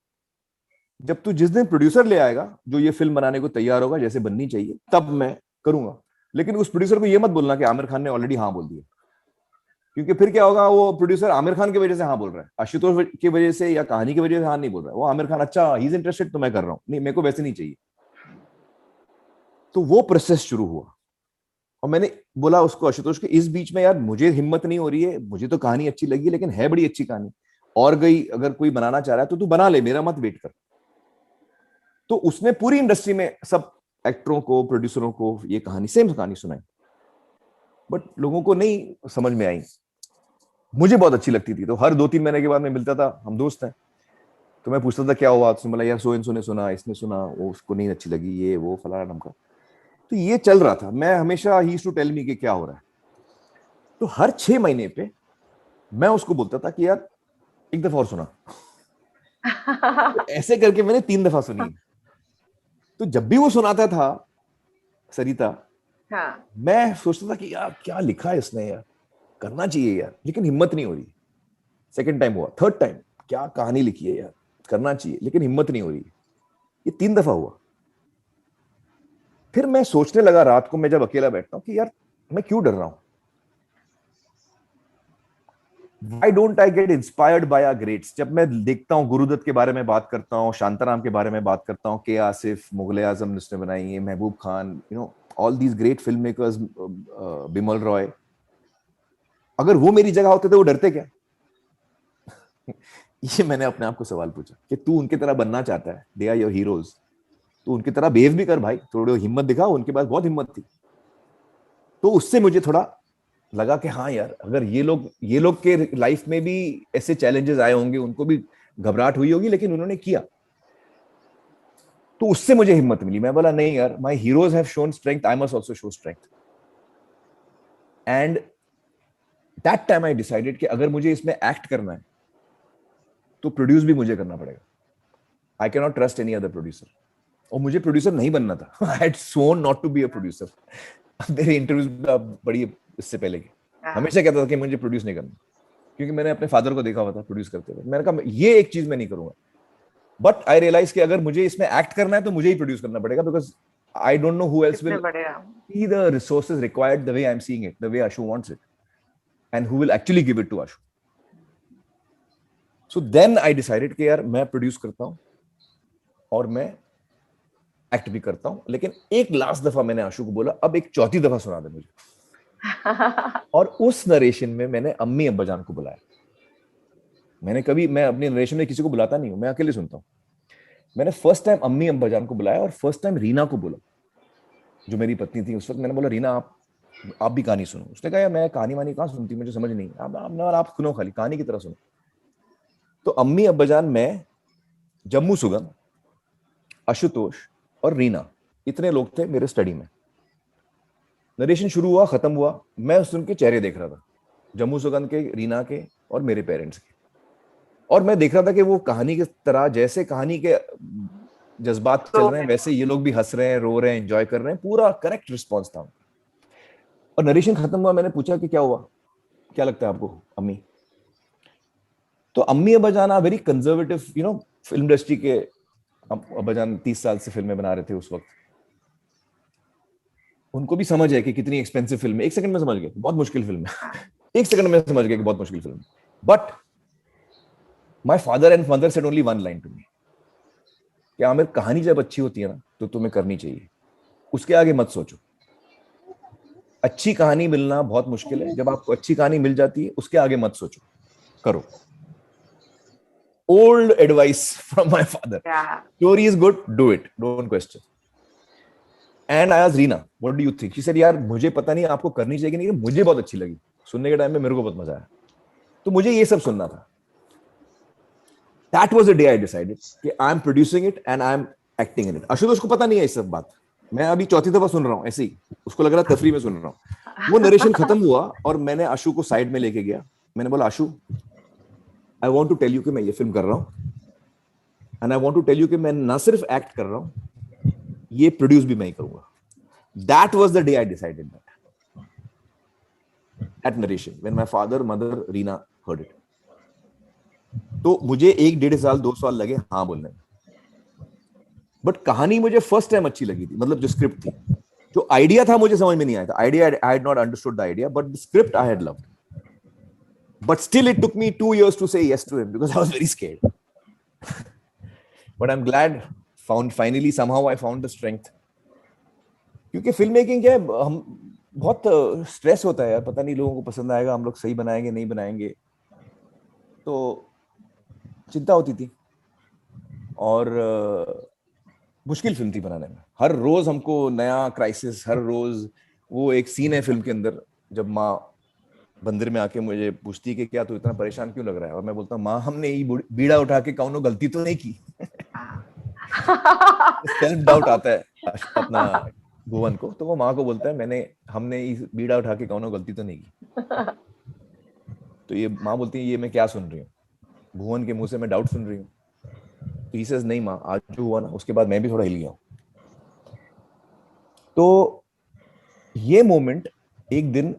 A: जब तू जिस दिन प्रोड्यूसर ले आएगा जो ये फिल्म बनाने को तैयार होगा, जैसे बननी चाहिए, तब मैं करूंगा। लेकिन उस प्रोड्यूसर को ये मत बोलना कि आमिर खान ने ऑलरेडी हाँ बोल दिया, क्योंकि फिर क्या होगा, वो प्रोड्यूसर आमिर खान की वजह से हाँ बोल रहा है, आशुतोष की वजह से या कहानी की वजह से हाँ नहीं बोल रहा है। वो आमिर खान अच्छा ही इज इंटरेस्टेड तो मैं कर रहा हूँ, नहीं मेरे को वैसे नहीं चाहिए। तो वो प्रोसेस शुरू हुआ, और मैंने बोला उसको, आशुतोष के इस बीच में यार मुझे हिम्मत नहीं हो रही है, मुझे तो कहानी अच्छी लगी, लेकिन है बड़ी अच्छी कहानी, और गई अगर कोई बनाना चाह रहा है तो तू बना ले, मेरा मत वेट कर। तो उसने पूरी इंडस्ट्री में सब एक्टरों को, प्रोड्यूसरों को ये कहानी, सेम कहानी सुनाई, बट लोगों को नहीं समझ में आई। मुझे बहुत अच्छी लगती थी, तो हर 2-3 महीने के बाद मैं मिलता था, हम दोस्त हैं, तो मैं पूछता था क्या हुआ, उसने बोला यार सो ने सुना, इसने सुना, वो उसको नहीं अच्छी लगी, ये वो फलाना ढमका। तो ये चल रहा था। मैं हमेशा ही टू टेल मी कि क्या हो रहा है। तो हर 6 महीने पे मैं उसको बोलता था कि यार एक दफा और सुना। तो ऐसे करके मैंने 3 दफा सुनी। तो जब भी वो सुनाता था सरिता,
N: हाँ।
A: मैं सोचता था कि यार क्या लिखा है इसने, यार करना चाहिए यार, लेकिन हिम्मत नहीं हो रही। सेकंड टाइम हुआ, थर्ड टाइम, क्या कहानी लिखी है यार, करना चाहिए, लेकिन हिम्मत नहीं हो रही। ये 3 दफा हुआ। फिर मैं सोचने लगा रात को, मैं जब अकेला बैठता हूं, कि यार मैं क्यों डर रहा हूं? Why don't I get inspired by our greats? जब मैं देखता हूँ गुरुदत्त के बारे में बात करता हूँ, शांताराम के बारे में बात करता हूँ, के आसिफ, मुगले आजम जिसने बनाई है, Mehboob Khan, all these great filmmakers, Bimal Roy, अगर वो मेरी जगह होते तो वो डरते क्या? ये मैंने अपने आप को सवाल पूछा कि तू उनकी तरह बनना चाहता है, दे आर योर हीरोज, तो उनकी तरह बिहेव भी कर भाई, थोड़ी हिम्मत दिखा। उनके पास बहुत हिम्मत थी। तो उससे मुझे थोड़ा लगा कि हाँ यार, अगर ये लोग के लाइफ में भी ऐसे चैलेंजेस आए होंगे, उनको भी घबराहट हुई होगी, लेकिन उन्होंने किया, तो उससे मुझे हिम्मत मिली। मैं बोला नहीं यार, my heroes have shown strength, I must also show strength. And that time I decided कि अगर मुझे इसमें एक्ट करना है तो प्रोड्यूस भी मुझे करना पड़ेगा। I can not trust any other producer. और मुझे प्रोड्यूसर नहीं बनना था। आई हैड स्worn not to be a producer. मेरे इंटरव्यूज बड़ी इससे पहले के हमेशा कहता था कि मुझे प्रोड्यूस नहीं करना, क्योंकि मैंने अपने फादर को देखा हुआ था प्रोड्यूस करते हुए। मैंने कहा ये एक चीज मैं नहीं करूंगा। बट आई रियलाइज कि अगर मुझे इसमें एक्ट करना है तो मुझे ही प्रोड्यूस करना पड़ेगा, because I don't know who else will see the resources required the way I'm seeing it, the way Ashu wants it, and who will actually give it to Ashu. So then I decided कि यार मैं produce करता हूँ और मैं act भी करता हूँ, लेकिन एक लास्ट दफा मैंने आशु को बोला अब एक चौथी दफा सुना दे मुझे। और उस नरेशन में मैंने अम्मी अब्बाजान को बुलाया। मैं अपने नरेशन में किसी को बुलाता नहीं हूँ, मैं अकेले सुनता हूँ। मैंने फर्स्ट टाइम अम्मी अब्बाजान को बुलाया और फर्स्ट टाइम रीना को बोला, जो मेरी पत्नी थी उस वक्त। मैंने बोला रीना आप भी कहानी सुनो। उसने कहा यार मैं कहानी वानी कहाँ सुनती, मुझे समझ नहीं। आप सुनो, खाली कहानी की तरह सुनो। तो अम्मी अब्बाजान, मैं, जम्मू सुगम, आशुतोष और रीना, इतने लोग थे मेरे स्टडी में। नरेशन शुरू हुआ, खत्म हुआ, मैं उनके चेहरे देख रहा था, जम्मू सुगंध के, रीना के और मेरे पेरेंट्स के। और मैं देख रहा था कि वो कहानी की तरह, जैसे कहानी के जज्बात चल रहे हैं वैसे ये लोग भी हंस रहे हैं, रो रहे हैं, एंजॉय कर रहे हैं। पूरा करेक्ट रिस्पॉन्स था। और नरेशन खत्म हुआ, मैंने पूछा कि क्या हुआ, क्या लगता है आपको अम्मी? तो अम्मी अब्बाजान are very conservative, film industry के। अब्बाजान 30 साल से फिल्में बना रहे थे उस वक्त। उनको भी समझ है कि कितनी एक्सपेंसिव फिल्म है। एक सेकंड में समझ गए बहुत मुश्किल फिल्म है। एक सेकंड में समझ गए कि बहुत मुश्किल फिल्म है। But my father and mother said only one line to me कि आमिर, कहानी जब अच्छी होती है ना तो तुम्हें करनी चाहिए, उसके आगे मत सोचो। अच्छी कहानी मिलना बहुत मुश्किल है, जब आपको अच्छी कहानी मिल जाती है उसके आगे मत सोचो, करो। Old advice from my father.
N: Yeah.
A: Story is good, do it, don't question. And I asked Reena, what do you think? She said, यार मुझे पता नहीं आपको करनी चाहिए कि नहीं, मुझे बहुत अच्छी लगी। सुनने के टाइम में मेरे को बहुत मजा आया, तो मुझे ये सब सुनना था। That was the day I decided कि I am producing it and I am acting in it. Ashutosh को पता नहीं है इस सब बात, मैं अभी चौथी दफा सुन रहा हूँ ऐसे ही, उसको लग रहा है तफरी में सुन रहा हूँ। वो नरेशन खत्म हुआ और मैंने आशु को साइड में लेके गया। मैंने बोला आशु, I want to tell you कि मैं ये फिल्म कर रहा हूँ, and I want to tell you कि मैं ना सिर्फ एक्ट कर रहा हूँ, ये प्रोड्यूस भी मैं ही करूंगा। That was the day I decided that at narration when my father, mother, Reena heard it. तो मुझे 1-1.5 साल 2 साल लगे हाँ बोलने में, बट कहानी मुझे फर्स्ट टाइम अच्छी लगी थी। मतलब जो स्क्रिप्ट थी, जो आइडिया था मुझे समझ में नहीं आया था। Idea I had not understood the idea, but the script I had loved. But still it took me 2 years to say yes to him because I was very scared. But I'm glad finally somehow I found the strength. क्योंकि film making क्या है, हम बहुत stress होता है यार, पता नहीं लोगों को पसंद आएगा, हम लोग सही बनाएंगे नहीं बनाएंगे, तो चिंता होती थी। और मुश्किल फिल्म थी बनाने में। हर रोज हमको नया क्राइसिस, हर रोज वो एक सीन है फिल्म के अंदर जब माँ बंदर में आके मुझे पूछती है कि क्या तू इतना परेशान क्यों लग रहा है, और मैं बोलता हूँ माँ हमने ये बीड़ा उठा के कौनो गलती तो नहीं की। सेल्फ डाउट आता है अपना भुवन को, तो वो माँ को बोलता है हमने ये बीड़ा उठा के कौनो गलती तो नहीं की। तो ये माँ बोलती है ये मैं क्या सुन रही हूँ, भुवन के मुंह से मैं डाउट सुन रही हूँ। तो he says, नहीं माँ, आज जो हुआ ना उसके बाद मैं भी थोड़ा हिल गया हूँ। तो ये मोमेंट, एक दिन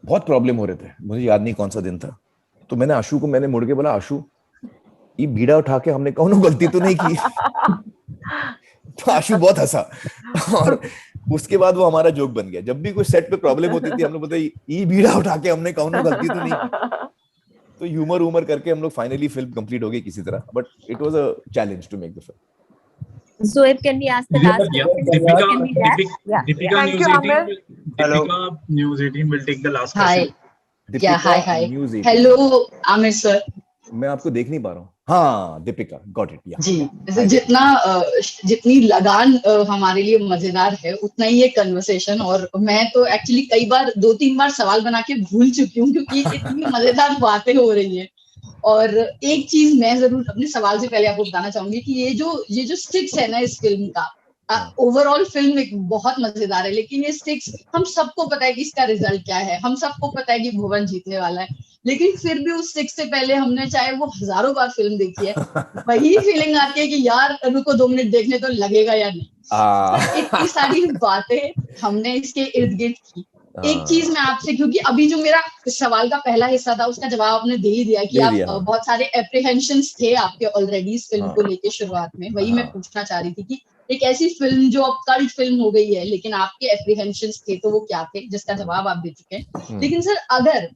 A: बहुत प्रॉब्लम हो रहे थे, मुझे याद नहीं कौन सा दिन था, तो मैंने आशु को मुड़ के बोला आशु ये बीड़ा उठा के हमने कौनो गलती तो नहीं की। तो आशु बहुत हंसा और उसके बाद वो हमारा जोक बन गया। जब भी कोई सेट पे प्रॉब्लम होती थी हम लोग बोलते ये बीड़ा उठा के हमने कौनो गलती तो नहीं की। तो ह्यूमर करके हम लोग फाइनली फिल्म कंप्लीट हो गई किसी तरह, but it was a challenge to make the film.
D: Zoeb, can we ask the last question?
K: Deepika, News 18 will take the last question.
O: Hi. Hello, Amir sir.
A: मैं आपको देख नहीं पा रहा हूँ। हाँ, दीपिका, गॉट इट।
O: जी, जितनी लगान हमारे लिए मजेदार है उतना ही ये कन्वर्सेशन। और मैं तो एक्चुअली कई बार 2-3 बार सवाल बना के भूल चुकी हूँ क्योंकि इतनी मजेदार बातें हो रही है। और एक चीज मैं जरूर अपने सवाल से पहले आपको बताना चाहूंगी कि ये जो स्टिक्स है ना इस फिल्म का, ओवरऑल फिल्म एक बहुत मजेदार है, लेकिन ये स्टिक्स हम सबको पता है कि इसका रिजल्ट क्या है, हम सबको पता है कि भुवन जीतने वाला है, लेकिन फिर भी उस स्टिक्स से पहले हमने चाहे वो हजारों बार फिल्म देखी है, वही फीलिंग आती है कि यार रुको 2 मिनट देखने तो लगेगा या नहीं। इतनी सारी बातें हमने इसके इर्द गिर्द की। एक चीज मैं आपसे, क्योंकि अभी जो मेरा सवाल का पहला हिस्सा था उसका जवाब आपने दे ही दिया कि आप बहुत सारे एप्रीहेंशंस थे आपके ऑलरेडी इस फिल्म को लेके शुरुआत में, वही मैं पूछना चाह रही थी कि एक ऐसी फिल्म जो अब कल्ट फिल्म हो गई है, लेकिन आपके एप्रीहेंशंस थे तो वो क्या थे, जिसका जवाब आप दे चुके हैं। लेकिन सर अगर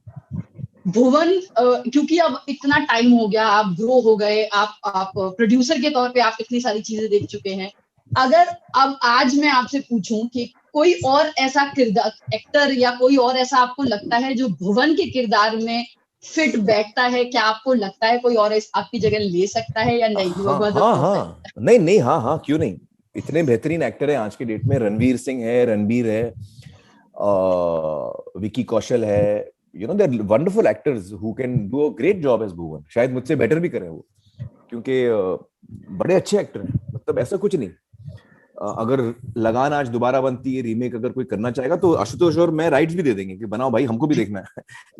O: भुवन, क्योंकि अब इतना टाइम हो गया, आप ग्रो हो गए, आप प्रोड्यूसर के तौर पे आप इतनी सारी चीजें देख चुके हैं, अगर अब आज मैं आपसे पूछूं कि कोई और ऐसा किरदार एक्टर या कोई और ऐसा आपको लगता है जो भुवन के किरदार में फिट बैठता है, क्या आपको लगता है कोई और आपकी जगह ले सकता है या नहीं?
A: नहीं, हाँ, क्यों नहीं। इतने बेहतरीन एक्टर हैं आज के डेट में। रणवीर सिंह है, रणबीर है, विकी कौशल है, you know, they're wonderful actors who can do a great job as Bhuvan. शायद मुझसे बेटर भी करें वो, क्योंकि बड़े अच्छे एक्टर हैं। मतलब ऐसा कुछ नहीं। अगर लगान आज दोबारा बनती है, रीमेक अगर कोई करना चाहेगा तो आशुतोष और मैं राइट्स भी दे देंगे कि बनाओ भाई, हमको भी देखना है।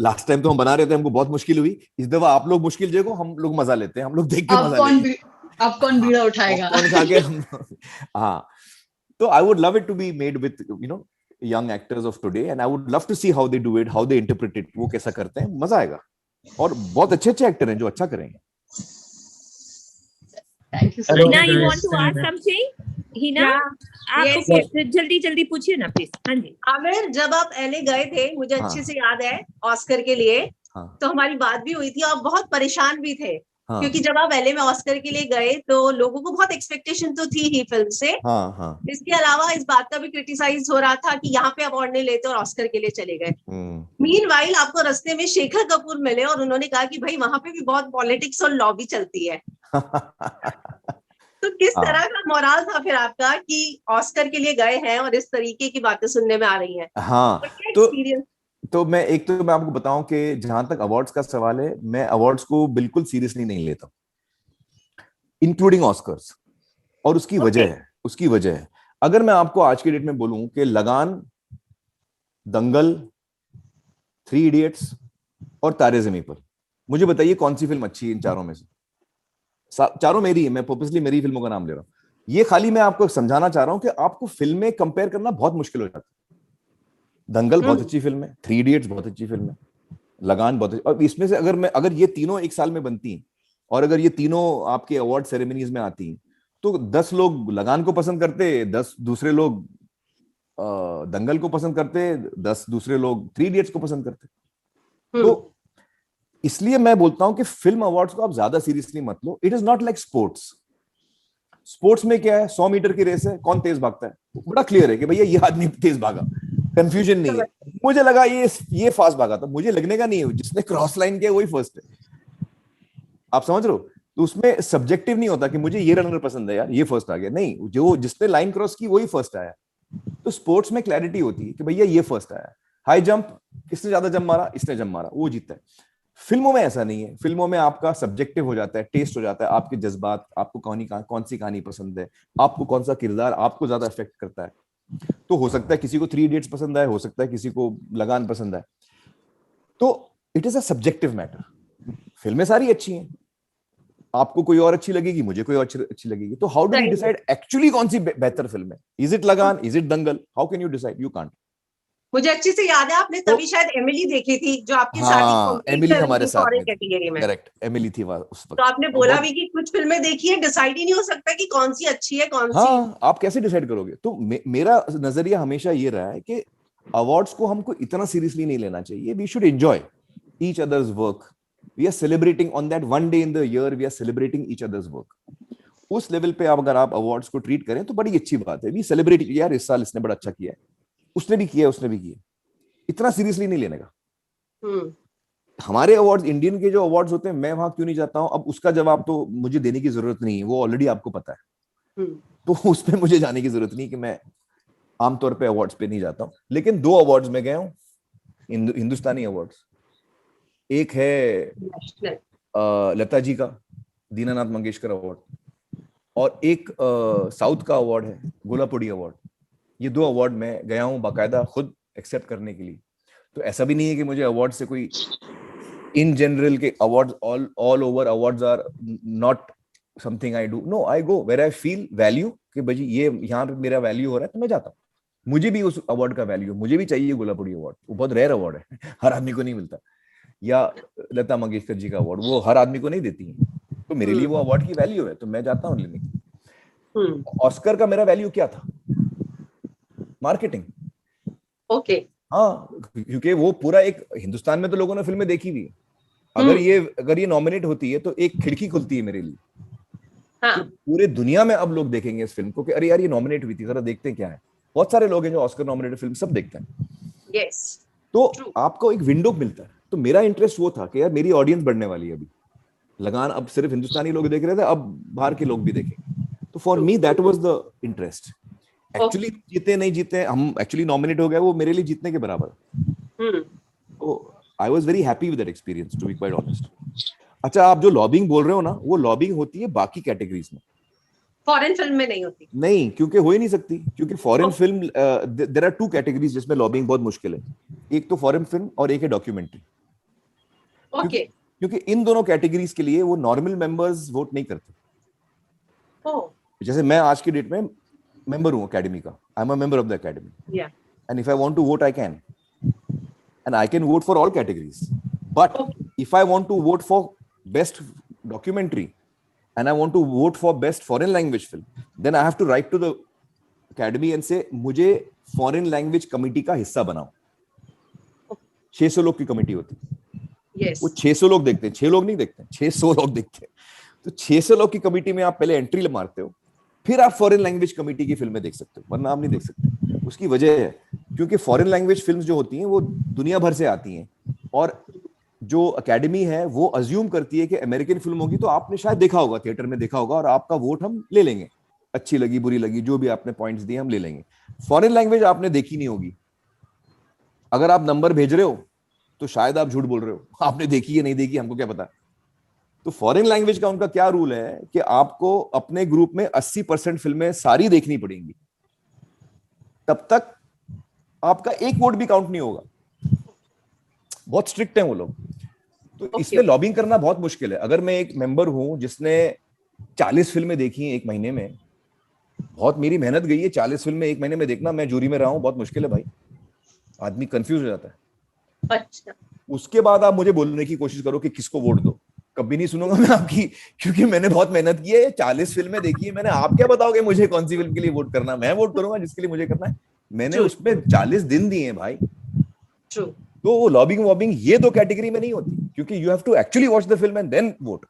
A: लास्ट टाइम तो हम बना रहे थे, हमको बहुत मुश्किल हुई। इस दफा आप लोग मुश्किल देखो, हम लोग मजा लेते हैं, हम लोग देख के मजा लेते हैं।
O: आप कौन बीड़ा उठाएगा?
A: हाँ, तो I would love it to be made with young actors of today, and I would love to see how they do it, how they interpret it, वो कैसा करते हैं, मजा आएगा। और बहुत अच्छे एक्टर हैं जो अच्छा करेंगे।
O: Thank you, sir.
D: Hina, you want to ask something? Hina, आप जल्दी पूछिए ना प्लीज। हाँ जी।
P: आमिर, जब आप LA गए थे, मुझे अच्छे से याद है, ऑस्कर के लिए, तो हमारी बात भी हुई थी, आप बहुत परेशान भी थे। क्योंकि जब आप LA में ऑस्कर के लिए गए तो लोगों को बहुत एक्सपेक्टेशन तो थी ही फिल्म से। इसके अलावा इस बात का भी क्रिटिसाइज हो रहा था कि यहाँ पे अवार्ड नहीं लेते और ऑस्कर के लिए चले गए। मीनवाइल आपको रास्ते में शेखर कपूर मिले और उन्होंने कहा कि भाई वहां पे भी बहुत पॉलिटिक्स और लॉबी चलती है। तो किस तरह का मोराल था फिर आपका कि ऑस्कर के लिए गए हैं और इस तरीके की बातें सुनने में आ रही हैं?
A: तो मैं आपको बताऊं कि जहां तक अवार्ड्स का सवाल है, मैं अवार्ड्स को बिल्कुल सीरियसली नहीं लेता, इंक्लूडिंग ऑस्कर्स। और उसकी वजह है, अगर मैं आपको आज के डेट में बोलूं कि लगान, दंगल, 3 इडियट्स और तारे ज़मीं पर, मुझे बताइए कौन सी फिल्म अच्छी है इन चारों में से? चारों मेरी है, मैं पर्पसली मेरी फिल्मों का नाम ले रहा हूं। ये खाली मैं आपको समझाना चाह रहा हूं कि आपको फिल्में कंपेयर करना बहुत मुश्किल हो जाता है। दंगल बहुत अच्छी फिल्म है, 3 इडियट्स बहुत अच्छी फिल्म है, लगान बहुत अच्छी। और इसमें से अगर ये तीनों एक साल में बनती हैं और अगर ये तीनों आपके अवार्ड सेरेमनीज में आती हैं, तो 10 लोग लगान को पसंद करते, 10 दूसरे लोग दंगल को पसंद करते, 10 दूसरे लोग 3 इडियट्स को पसंद करते। तो इसलिए मैं बोलता हूं कि फिल्म अवार्ड्स को आप ज्यादा सीरियसली मत लो। It is not like sports में क्या है, 100 मीटर की रेस है, कौन तेज भागता है? बड़ा क्लियर है कि भैया ये आदमी तेज भागा, कंफ्यूजन नहीं है। मुझे लगा ये फास्ट भागा था, मुझे लगने का नहीं है, जिसने क्रॉस लाइन किया वही फर्स्ट है। आप समझ रहे हो? तो उसमें सब्जेक्टिव नहीं होता कि मुझे ये रनर पसंद है यार, ये फर्स्ट आ गया, नहीं, जो जिसने लाइन क्रॉस की वही फर्स्ट आया। तो स्पोर्ट्स में क्लैरिटी होती है कि भैया ये फर्स्ट आया। हाई जंप, किसने ज्यादा जंप मारा, इसने जंप मारा, वो जीता है। फिल्मों में ऐसा नहीं है। फिल्मों में आपका सब्जेक्टिव हो जाता है, टेस्ट हो जाता है, आपके जज्बात, आपको कौन सी कहानी पसंद है, आपको कौन सा किरदार आपको ज्यादा इफेक्ट करता है। तो हो सकता है किसी को 3 इडियट्स पसंद आए, हो सकता है किसी को लगान पसंद आए। तो it is a subjective matter. फिल्में सारी अच्छी हैं, आपको कोई और अच्छी लगेगी, मुझे कोई और अच्छी लगेगी। तो how do you decide actually कौन सी बेहतर फिल्म है? इज इट लगान, is it Dangal? How can you decide? You can't.
P: मुझे अच्छे से याद है, आपने तभी शायद एमिली देखी थी, जो आपकी शादी
A: एमिली हमारे साथ
P: कैटेगरी में।
A: करेक्ट, एमिली थी उस वक्त।
P: तो आपने बोला भी कि कुछ फिल्में देखी है, डिसाइड ही नहीं हो सकता कि कौन सी अच्छी है, कौन सी।
A: आप कैसे डिसाइड करोगे? तो मेरा नजरिया हमेशा ये रहा है कि अवार्ड्स को हमको इतना सीरियसली नहीं लेना चाहिए। We should enjoy each other's work. We are celebrating on that one day in the year, we are celebrating each other's work. उस लेवल पे अगर आप अवार्ड्स को ट्रीट करें तो बड़ी अच्छी बात है। वी सेलिब्रेट, यार इस साल इसने बड़ा अच्छा किया है, उसने भी किया, उसने भी किया। इतना सीरियसली नहीं लेने का। हमारे अवार्ड्स, इंडियन के जो अवार्ड्स होते हैं, मैं वहां क्यों नहीं जाता हूं, अब उसका जवाब तो मुझे देने की जरूरत नहीं है, वो ऑलरेडी आपको पता है। तो उसमें मुझे जाने की जरूरत नहीं कि मैं आमतौर पे अवार्ड्स पे नहीं जाता हूं। लेकिन 2 अवार्ड्स में गया हूं, हिंदुस्तानी अवार्ड्स। एक है लता जी का दीनानाथ मंगेशकर अवार्ड, और एक साउथ का अवार्ड है गोलापुड़ी अवार्ड। ये 2 अवार्ड में गया हूं बाकायदा खुद एक्सेप्ट करने के लिए। तो ऐसा भी नहीं है कि मुझे अवार्ड से कोई इन जनरल के awards all over awards are not something I do. No, I go where I feel value, कि भाई ये यहाँ पे मेरा वैल्यू हो रहा है तो मैं जाता हूँ। मुझे भी उस अवार्ड का वैल्यू, मुझे भी चाहिए गोलापुड़ी अवार्ड, वो बहुत रेयर अवार्ड है, हर आदमी को नहीं मिलता। या लता मंगेशकर जी का अवार्ड, वो हर आदमी को नहीं देती है, तो मेरे लिए वो अवार्ड की वैल्यू है, तो मैं जाता हूँ लेने। ऑस्कर का मेरा वैल्यू क्या था? मार्केटिंग।
P: ओके।
A: हाँ, क्योंकि वो पूरा एक हिंदुस्तान में तो लोगों ने फिल्में देखी भी है। अगर ये नॉमिनेट होती है तो एक खिड़की खुलती है मेरे लिए।
P: हाँ।
A: तो पूरे दुनिया में अब लोग देखेंगे इस फिल्म को कि अरे यार ये नॉमिनेट हुई थी, जरा देखते हैं क्या है। बहुत सारे लोग हैं जो ऑस्कर नॉमिनेटेड फिल्म सब देखते हैं।
P: यस।
A: तो आपको एक विंडो मिलता है। तो मेरा इंटरेस्ट वो था कि यार मेरी ऑडियंस बढ़ने वाली है अभी। लगान अब सिर्फ हिंदुस्तानी लोग देख रहे थे, अब बाहर के लोग भी देखेंगे। तो for me that was the interest. Actually जीते नहीं जीते, हम एक्चुअली नॉमिनेट हो गए, वो मेरे लिए जीतने के बराबर। तो I was very happy with that experience, to be quite honest. अच्छा, आप जो लॉबिंग बोल रहे हो ना, वो लॉबिंग होती है बाकी कैटेगरीज में,
P: फॉरेन फिल्म में नहीं होती।
A: नहीं, क्योंकि हो ही नहीं सकती। क्योंकि foreign film, there are two categories जिसमें लॉबिंग बहुत मुश्किल है। एक तो फॉरेन फिल्म और एक है डॉक्यूमेंट्री।
P: ओके।
A: क्योंकि इन दोनों कैटेगरीज के लिए वो नॉर्मल मेंबर्स वोट नहीं करते। जैसे मैं आज की डेट में मेंबर हूं एकेडमी का, I am a member of the Academy, and if I want to vote I can, and I can vote for all categories. But if I want to vote for best documentary and I want to vote for best foreign language film, then I have to write to the academy and say मुझे foreign language committee का हिस्सा बनाओ। 600 लोग की committee होती है।
P: yes.
A: वो 600 लोग देखते हैं, 6 लोग नहीं देखते, 600 लोग देखते हैं। तो 600 लोग की कमेटी में आप पहले एंट्री मारते हो, फिर आप फॉरेन लैंग्वेज कमेटी की फिल्में देख सकते हो, वरना आप नहीं देख सकते। उसकी वजह है क्योंकि फॉरेन लैंग्वेज फिल्म्स जो होती हैं वो दुनिया भर से आती हैं, और जो एकेडमी है वो अज्यूम करती है कि अमेरिकन फिल्म होगी तो आपने शायद देखा होगा, थिएटर में देखा होगा, और आपका वोट हम ले लेंगे। अच्छी लगी बुरी लगी जो भी आपने पॉइंट्स दिए हम ले लेंगे। फॉरेन लैंग्वेज आपने देखी नहीं होगी, अगर आप नंबर भेज रहे हो तो शायद आप झूठ बोल रहे हो, आपने देखी है नहीं देखी हमको क्या पता। तो फॉरेन लैंग्वेज का उनका क्या रूल है कि आपको अपने ग्रुप में 80% फिल्में सारी देखनी पड़ेंगी, तब तक आपका एक वोट भी काउंट नहीं होगा। बहुत स्ट्रिक्ट हैं वो लोग। तो इसमें लॉबिंग करना बहुत मुश्किल है। अगर मैं एक मेंबर हूं जिसने 40 फिल्में देखी हैं एक महीने में, बहुत मेरी मेहनत गई है 40 फिल्में एक महीने में देखना, मैं जूरी में रहा हूं, बहुत मुश्किल है भाई, आदमी कंफ्यूज हो जाता है।
P: अच्छा।
A: उसके बाद आप मुझे बोलने की कोशिश करो कि किसको वोट दो, कभी नहीं सुनूंगा मैं आपकी, क्योंकि मैंने बहुत मेहनत की है, 40 फिल्में देखी है मैंने। आप क्या बताओगे मुझे कौन सी फिल्म के लिए वोट करना? मैं वोट करूंगा जिसके लिए मुझे करना है। मैंने उसमें 40 दिन दिए हैं भाई। तो वो लॉबिंग वॉबिंग ये दो कैटेगरी में नहीं होती, क्योंकि you have to actually watch the film and then vote.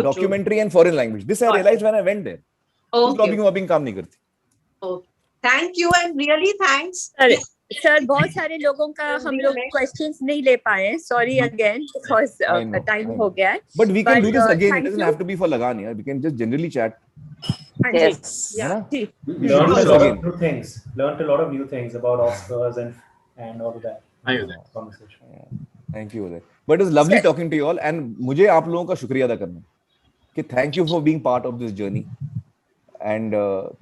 A: Documentary and foreign language, this I realised when I went there. Lobbying वॉबिंग काम नहीं करती।
P: Thank you and really thanks.
D: Sir बहुत सारे लोगों का हम लोग क्वेश्चंस नहीं ले पाए, सॉरी अगेन बिकॉज़ टाइम हो गया है।
A: But we can do this again, it doesn't have to be for Lagaan यार, we can just generally chat.
D: Yes.
Q: We learned a lot of new things. Learned a lot of new things about Oscars and all of that. Conversation.
A: Thank you, Uday. But it's lovely talking to you all, and मुझे आप लोगों का शुक्रिया अदा करना कि thank you for being part of this journey, and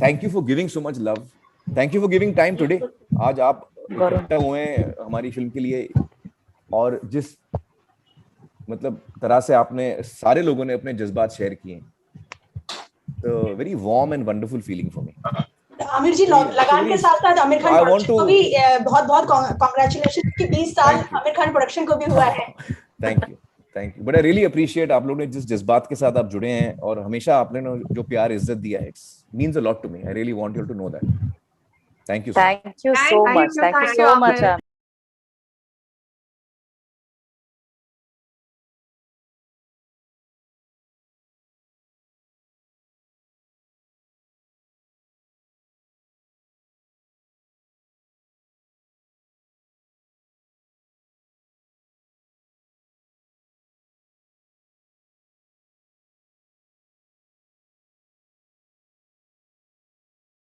A: thank you for giving so much love. Thank you for giving time today. आज आप इकट्ठा हुए हमारी फिल्म के लिए, और जिस मतलब तरह से आपने सारे लोगों ने अपने जज्बात शेयर किए, तो very warm and wonderful feeling for me.
F: Aamir जी, लगान के साथ साथ आमिर खान प्रोडक्शन को भी बहुत बहुत कांग्रेचुलेशन कि 20 साल आमिर खान प्रोडक्शन को भी हुआ है।
A: Thank you but I really appreciate आप लोगों ने जिस जज्बात के साथ आप जुड़े हैं, और हमेशा आपने जो प्यार इज्जत दिया है, it's means a lot to me. I really want you to know that. Thank you so much.